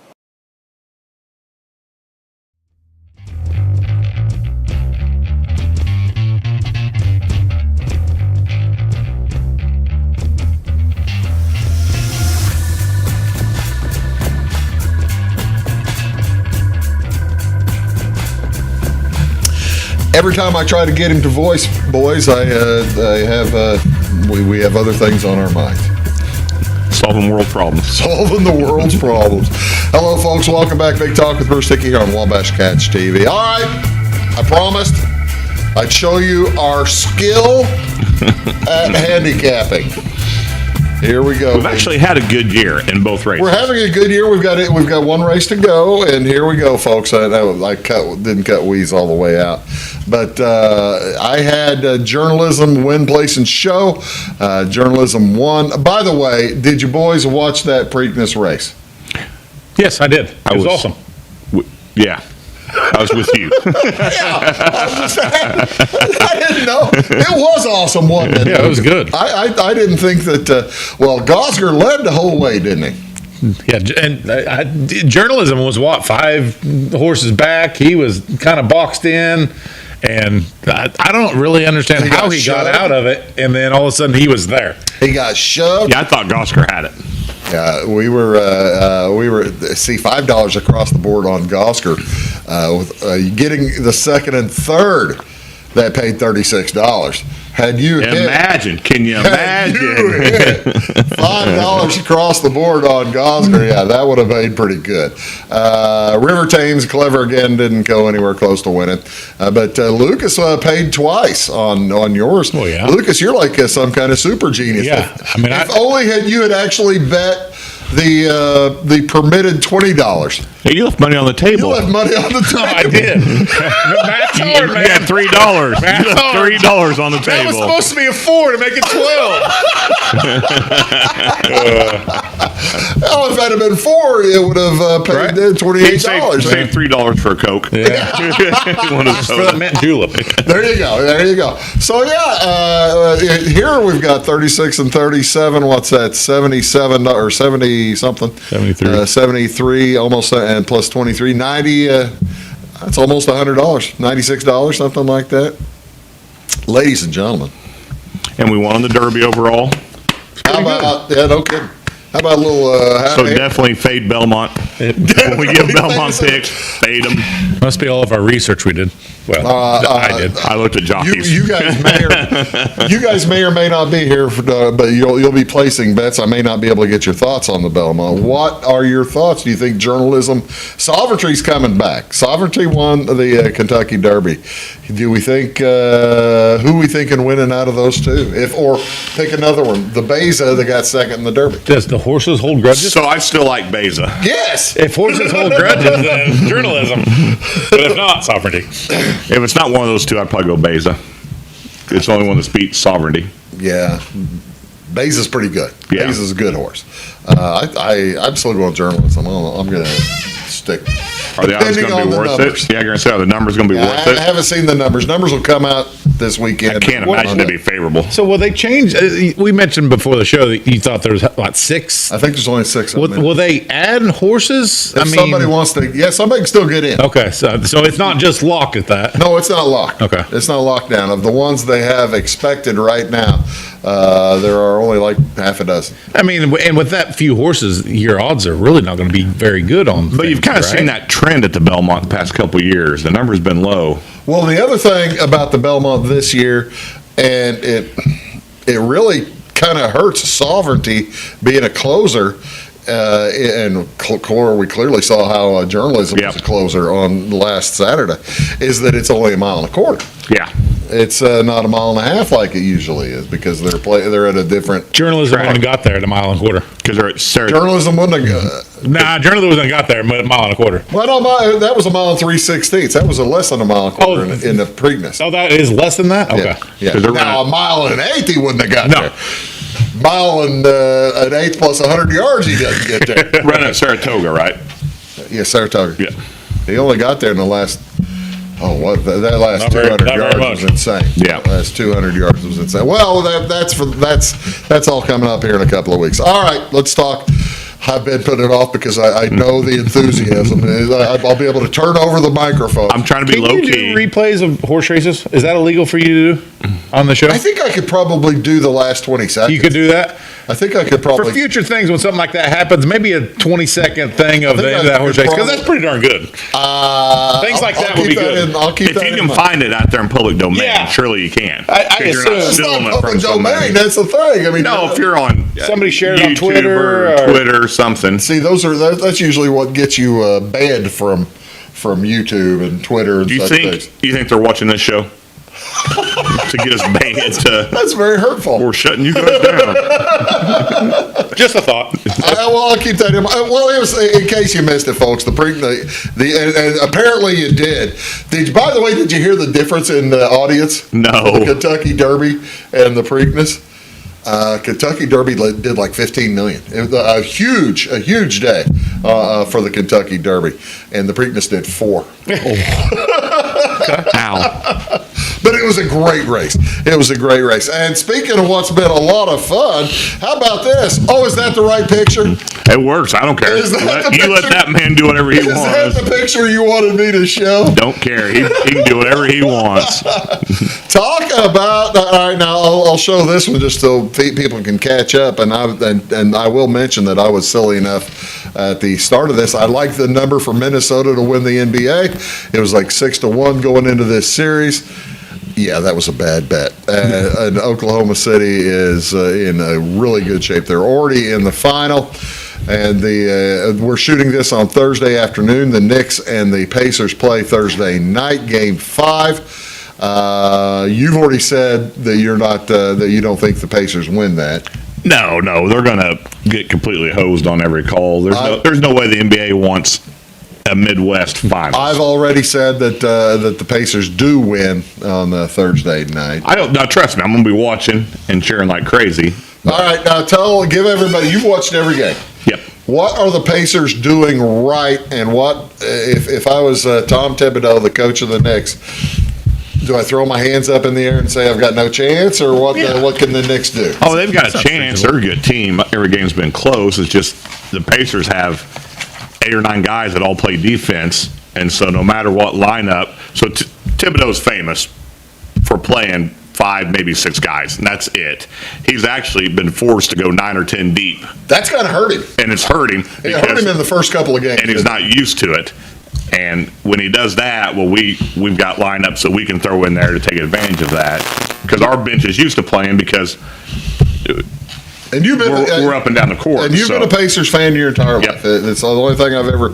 Every time I try to get him to voice, boys, we have other things on our minds. Solving world problems. Solving the world's problems. Hello, folks. Welcome back. Big Talk with Bruce Dickey here on Wabash Cats TV. All right. I promised I'd show you our skill at handicapping. Here we go. We've actually had a good year in both races. We're having a good year. We've got one race to go, and here we go, folks. I know I didn't cut Weeze all the way out, but I had journalism win, place, and show. Journalism won. By the way, did you boys watch that Preakness race? Yes, I did. It was awesome. Yeah. I was with you. I didn't know. It was awesome, wasn't it? Yeah, it was good. I didn't think that, Gosger led the whole way, didn't he? Yeah, and journalism was 5 horses back. He was kind of boxed in, and I don't really understand how he got out of it, and then all of a sudden he was there. He got shoved. Yeah, I thought Gosger had it. We were $5 across the board on Gosger. With getting the second and third, that paid $36. Had you can you imagine? $5 across the board on Gosner, yeah, that would have made pretty good. River Thames, clever again, didn't go anywhere close to winning. But Lucas paid twice on yours. Oh, yeah. Lucas, you're like some kind of super genius. Yeah, If only you had actually bet the permitted $20. Hey, you left money on the table. You left money on the table. I did. Matt's hard, You man. had $3. Matt's You left $3 on the That was table. supposed to be a 4 to make it 12. Well, if that had been 4, it would have paid $28. Save $3 for a Coke. One of For that mint julep. There you go. So here we've got 36 and 37. What's that? 77 or 70 something? 73. 73, almost, and plus 23, 90. That's almost $100. $96, something like that. Ladies and gentlemen, And we won the Derby overall. how about no kidding? How about a little? So definitely fade Belmont. When we give Belmont picks, fade them. Must be all of our research we did. Well, I did. I looked at jockeys. You guys may or may not be here, but you'll be placing bets. I may not be able to get your thoughts on the Belmont. What are your thoughts? Do you think journalism, Sovereignty's coming back? Sovereignty won the Kentucky Derby. Do we think who we thinking winning out of those two? Or pick another one, the Beza that got second in the Derby. Does the horses hold grudges? So I still like Beza. Yes. If horses hold grudges, then journalism. But if not, sovereignty. If it's not one of those two, I'd probably go Beza. It's the only one that's beat Sovereignty. Yeah. Beza's pretty good. Yeah. Beza's a good horse. I'm still going journalism. I'm going to stick. Are the odds depending going to be on the worth numbers. it? Yeah, you're going to say, are the numbers going to be worth I it? haven't seen the numbers. Numbers will come out this weekend. I can't imagine it'd be favorable. So will they change? We mentioned before the show that you thought there was, what, 6? I think there's only 6 of them. Will they add horses? If somebody wants to, somebody can still get in. Okay, so it's not just locked at that. No, it's not locked. Okay. It's not locked down. Of the ones they have expected right now, there are only like half a dozen. I mean, and with that few horses, your odds are really not going to be very good on. But you've kind of seen that trend at the Belmont the past couple of years. The number's been low. Well, the other thing about the Belmont this year, and it really kind of hurts Sovereignty being a closer. And we clearly saw how journalism was a closer on last Saturday, is that it's only a mile and a quarter. Yeah. It's not a mile and a half like it usually is because they're at a different journalism track. wouldn't have got there at a mile and a quarter. Because they're at Journalism wouldn't have. Journalism wouldn't have got there at a mile and a quarter. Well, no, that was a mile and 3/16. That was a less than a mile and a quarter in the Preakness. Oh, that is less than that? Okay. Yeah. Now, a mile and an eighth he wouldn't have got there. Mile and an eighth plus 100 yards he doesn't get there. Running at Saratoga, right? Yeah, Saratoga. Yeah. He only got there in the last. That last Not 200 very yards much. was insane. Yeah. The last 200 yards was insane. Well, that's all coming up here in a couple of weeks. All right, let's talk. I've been putting it off because I know the enthusiasm. I'll be able to turn over the microphone. I'm trying to be Can low you key. do replays of horse races? Is that illegal for you to do on the show? I think I could probably do the last 20 seconds. You could do that? I think I could probably. For future things, when something like that happens, maybe a 20-second thing of I think the end I of that horse could race, because probably- that's pretty darn good. Things like that would be good. I'll keep If that you in can mind. find it out there in public domain, Yeah. surely you can. I 'Cause you're not assume. It's stealing not it public from somebody. domain. That's the thing. I mean, No, if you're on Somebody shared it on YouTube Twitter or or- Twitter or something. see, that's usually what gets you banned from YouTube and Twitter and Do you such think things. they're watching this show to get us banned? That's very hurtful. We're shutting you guys down. Just a thought. I'll keep that in mind. Well, it was, in case you missed it, folks, and apparently you did. By the way, did you hear the difference in the audience? No. For the Kentucky Derby and the Preakness? Kentucky Derby did like 15 million. It was a huge day for the Kentucky Derby, and the Preakness did 4. Ow. But it was a great race. It was a great race. And speaking of what's been a lot of fun, how about this? Oh, is that the right picture? It works. I don't care. Is that the You let picture? that man do whatever he Is wants. that the picture you wanted me to show? Don't care. He can do whatever he wants. Talk about. All right, now I'll show this one just so people can catch up. And I will mention that I was silly enough at the start of this. I like the number for Minnesota to win the NBA. It was like 6-1 going into this series. Yeah, that was a bad bet. And Oklahoma City is in a really good shape. They're already in the final. And we're shooting this on Thursday afternoon. The Knicks and the Pacers play Thursday night, Game 5. You've already said that you're not that you don't think the Pacers win that. No, they're going to get completely hosed on every call. There's no way the NBA wants a Midwest final. I've already said that the Pacers do win on Thursday night. Now trust me, I'm going to be watching and cheering like crazy. All right, now give everybody, you've watched every game. Yep. What are the Pacers doing right, and what if I was Tom Thibodeau, the coach of the Knicks? Do I throw my hands up in the air and say I've got no chance, or what? What can the Knicks do? Oh, they've got a chance. They're a good team. Every game's been close. It's just the Pacers have 8 or 9 guys that all play defense, and so no matter what lineup, so Thibodeau's famous for playing 5, maybe 6 guys, and that's it. He's actually been forced to go 9 or 10 deep. That's got to hurt him. And it's hurt him. It hurt him in the first couple of games. And he's not used to it. And when he does that, well, we've got lineups that we can throw in there to take advantage of that. Because our bench is used to playing because and you've been, we're up and down the court. And you've been a Pacers fan your entire life. It's the only thing I've ever.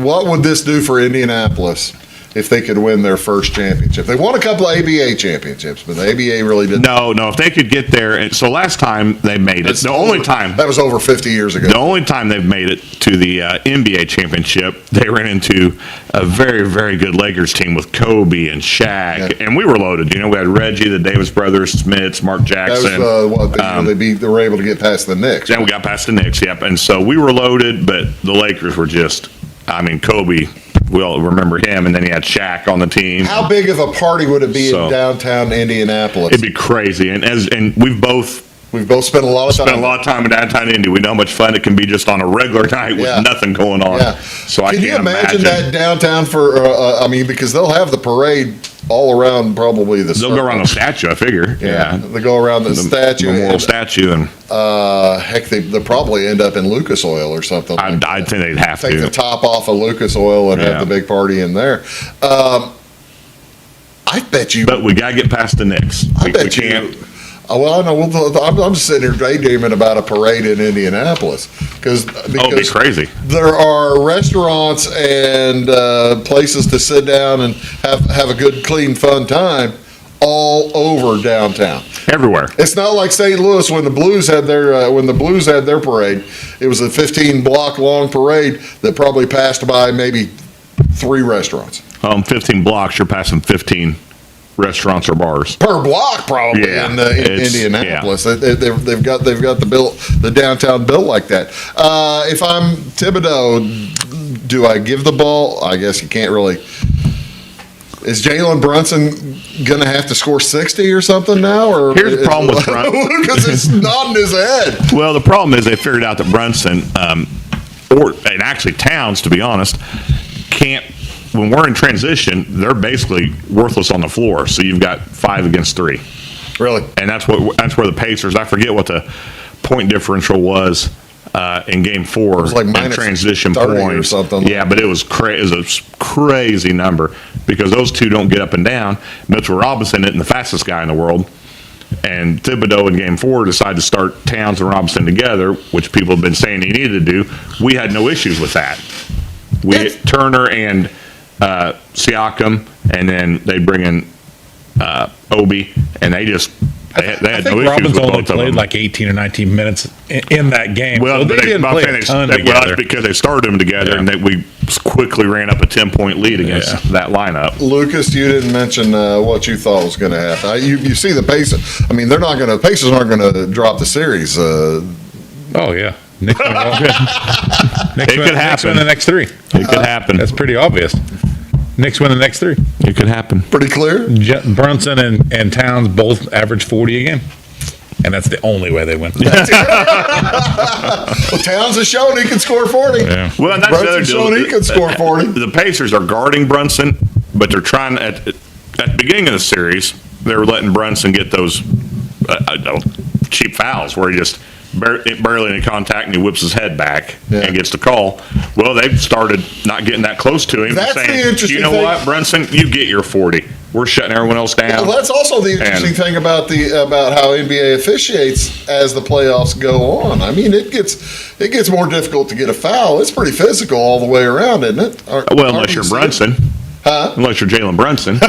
What would this do for Indianapolis if they could win their first championship? They won a couple of ABA championships, but the ABA really didn't. No, if they could get there. And so last time they made it, that was over 50 years ago. The only time they've made it to the NBA championship, they ran into a very, very good Lakers team with Kobe and Shaq, and we were loaded. We had Reggie, the Davis brothers, Smits, Mark Jackson. That was they were able to get past the Knicks. Then we got past the Knicks, yep. And so we were loaded, but the Lakers were just, Kobe. We'll remember him, and then he had Shaq on the team. How big of a party would it be in downtown Indianapolis? It'd be crazy, and we've both spent a lot of time in downtown Indy. We know how much fun it can be just on a regular night with nothing going on. Yeah. So can you imagine that downtown for? Because they'll have the parade all around probably the. They'll go around the statue, I figure. Yeah, they go around the statue, memorial statue, and heck, they'll probably end up in Lucas Oil or something. I'd think they'd have to take the top off of Lucas Oil and have the big party in there. I bet you. But we gotta get past the Knicks. I bet you can't. Well, I know. I'm just sitting here daydreaming about a parade in Indianapolis because it'd be crazy. There are restaurants and places to sit down and have a good, clean, fun time all over downtown. Everywhere. It's not like St. Louis when the Blues had their parade. It was a 15-block long parade that probably passed by maybe 3 restaurants. 15 blocks. You're passing 15. Restaurants or bars per block, probably in Indianapolis. Yeah. They've got the downtown built like that. If I'm Thibodeau, do I give the ball? I guess you can't really. Is Jalen Brunson going to have to score 60 or something now? Or here's the problem with Brunson because it's nodding his head. Well, the problem is they figured out that Brunson, and actually Towns, to be honest, can't. When we're in transition, they're basically worthless on the floor. So you've got 5 against 3. Really? And that's where the Pacers. I forget what the point differential was in Game 4. It was like in transition points or something. Yeah, but it was a crazy number because those two don't get up and down. Mitchell Robinson isn't the fastest guy in the world. And Thibodeau in Game 4 decided to start Towns and Robinson together, which people have been saying he needed to do. We had no issues with that. We hit Turner and Siakam, and then they bring in Obi, and they had no issues Robin's with only both of played them. like 18 or 19 minutes in that game. Well, so they didn't play a ton together. Well, that's because they started them together, and we quickly ran up a 10-point lead against that lineup. Lucas, you didn't mention what you thought was going to happen. You see the Pacers. I mean, the Pacers aren't going to drop the series. Oh yeah. Knicks could happen. Knicks win the next 3. It could happen. That's pretty obvious. Knicks win the next 3. It could happen. Pretty clear. Brunson and Towns both average 40 a game, and that's the only way they win. Well, Towns has shown he can score 40. Yeah. Well, that's the other deal. He can score 40. The Pacers are guarding Brunson, but they're trying at the beginning of the series. They were letting Brunson get those cheap fouls where he just barely in contact and he whips his head back and gets the call. Well, they've started not getting that close to him. That's saying, the interesting you know thing. what, Brunson, you get your 40. we're shutting everyone else down. Well, that's also the interesting thing about how NBA officiates as the playoffs go on. I mean, it gets more difficult to get a foul. It's pretty physical all the way around, isn't it? Unless you're Brunson. Unless you're Jalen Brunson.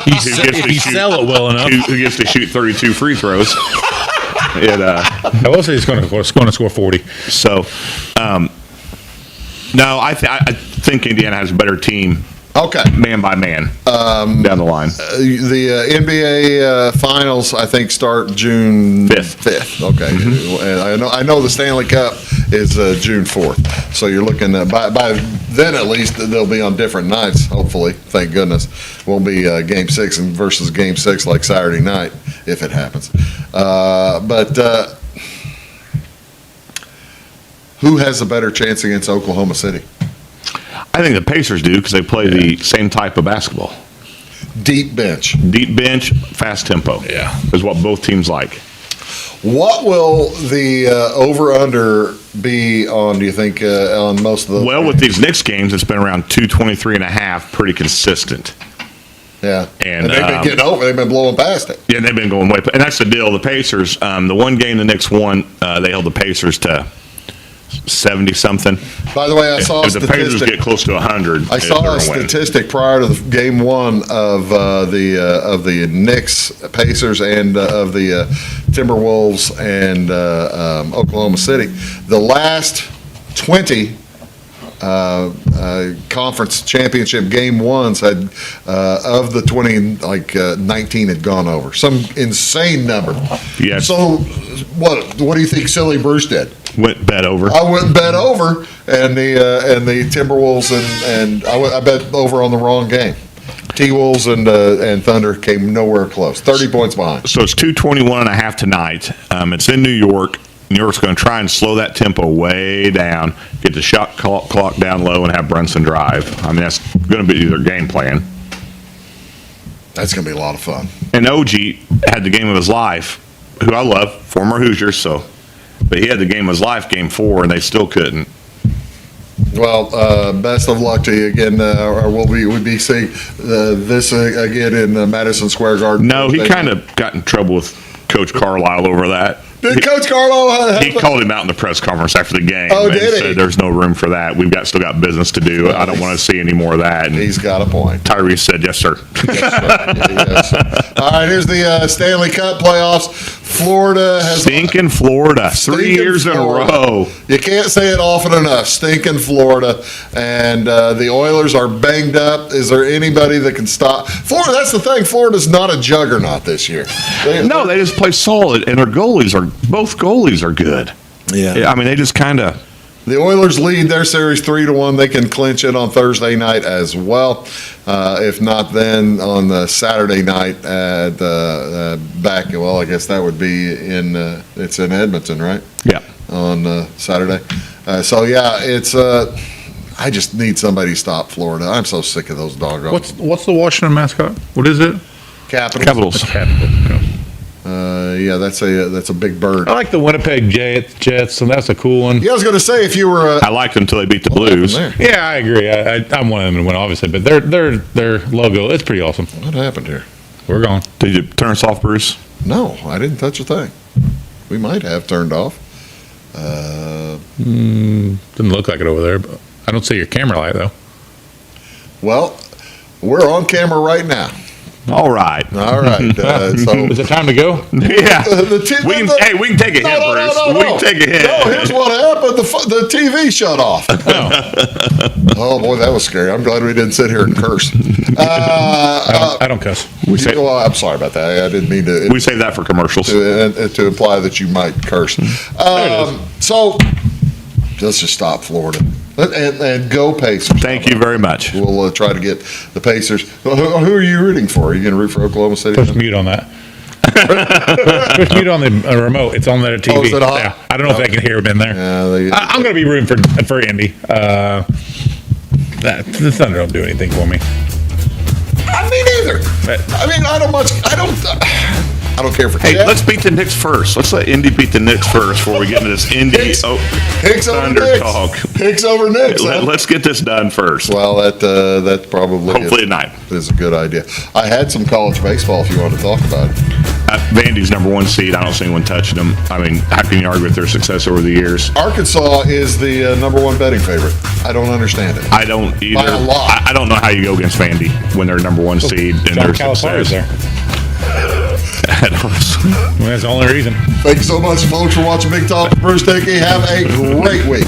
If you sell it well enough. Who gets to shoot 32 free throws. I will say he's going to score 40. So, no, I think Indiana has a better team. Okay. Man by man down the line. The NBA finals, I think, start June 5th. Okay. And I know the Stanley Cup is June 4th. So you're looking by then at least they'll be on different nights. Hopefully, thank goodness, won't be Game 6 versus Game 6 like Saturday night if it happens. But who has a better chance against Oklahoma City? I think the Pacers do because they play the same type of basketball. Deep bench, fast tempo. Yeah, is what both teams like. What will the over/under be on? Do you think on most of those? Well, with these Knicks games, it's been around 223.5, pretty consistent. Yeah, and they've been getting over. They've been blowing past it. Yeah, they've been going way. And that's the deal. The Pacers, the one game the Knicks won, they held the Pacers to 70-something. By the way, I saw if the Pacers get close to 100, I saw a statistic prior to Game 1 of the Knicks, Pacers, and of the Timberwolves and Oklahoma City. The last 20 conference championship Game 1s had of the 20, 19 had gone over. Some insane number. Yes. So what do you think Silly Bruce did? Went bet over. I went bet over, and the Timberwolves and I bet over on the wrong game. T-Wolves and Thunder came nowhere close. 30 points behind. So it's 221.5 tonight. It's in New York. New York's going to try and slow that tempo way down, get the shot clock down low, and have Brunson drive. I mean, that's going to be their game plan. That's going to be a lot of fun. And OG had the game of his life, who I love, former Hoosier, but he had the game of his life, Game 4, and they still couldn't. Well, best of luck to you again. We'll be seeing this again in Madison Square Garden. No, he kind of got in trouble with Coach Carlisle over that. Did Coach Carlisle? He called him out in the press conference after the game. Oh, and did he? said, there's no room for that. We've still got business to do. I don't want to see any more of that. And he's got a point. Tyrese said, yes, sir. Yes, sir. Yes, sir. All right, here's the Stanley Cup playoffs. Florida has... Stinking Florida. 3 years in a row. You can't say it often enough. Stinking Florida. And the Oilers are banged up. Is there anybody that can stop? Florida, that's the thing. Florida's not a juggernaut this year. They just play solid, and both goalies are good. Yeah. I mean, they just kind of... The Oilers lead their series 3-1. They can clinch it on Thursday night as well. If not, then on the Saturday night at back. Well, I guess that would be it's in Edmonton, right? Yeah. On Saturday. It's. I just need somebody to stop Florida. I'm so sick of those doggos. What's the Washington mascot? What is it? Capitals. That's a big bird. I like the Winnipeg Jets, and that's a cool one. Yeah, I was going to say if you were. I liked them until they beat the Blues. Yeah, I agree. I'm one of them to win, obviously, but their logo, it's pretty awesome. What happened here? We're gone. Did you turn us off, Bruce? No, I didn't touch a thing. We might have turned off. Didn't look like it over there, but I don't see your camera light though. Well, we're on camera right now. All right. So is it time to go? Yeah. We can take a hint, Bruce. We can take a hint. No, here's what happened. The TV shut off. Oh boy, that was scary. I'm glad we didn't sit here and curse. I don't cuss. I'm sorry about that. I didn't mean to. We save that for commercials. To imply that you might curse. So let's just stop Florida. And go Pacers. Thank you very much. We'll try to get the Pacers. Who are you rooting for? Are you going to root for Oklahoma City? Push mute on that. Push mute on the remote. It's on there TV. Oh, is it on? Yeah, I don't know if they can hear him in there. I'm going to be rooting for Indy. The Thunder don't do anything for me. I mean, either. I mean, I don't care for Hey, Jeff. let's beat the Knicks first. Let's let Indy beat the Knicks first before we get into this Indy Hicks over Thunder Knicks. talk. Hicks over Knicks. Huh? Let's get this done first. Well, that probably Hopefully at night. is a good idea. I had some college baseball if you want to talk about it. Vandy's number 1 seed. I don't see anyone touching them. I mean, how can you argue with their success over the years? Arkansas is the number 1 betting favorite. I don't understand it. I don't either. By a lot. I don't know how you go against Vandy when they're number 1 seed and John their Calipari's success. there. Well, that's the only reason. Thank you so much, folks, for watching Big Talk with Bruce Dickey. Have a great week.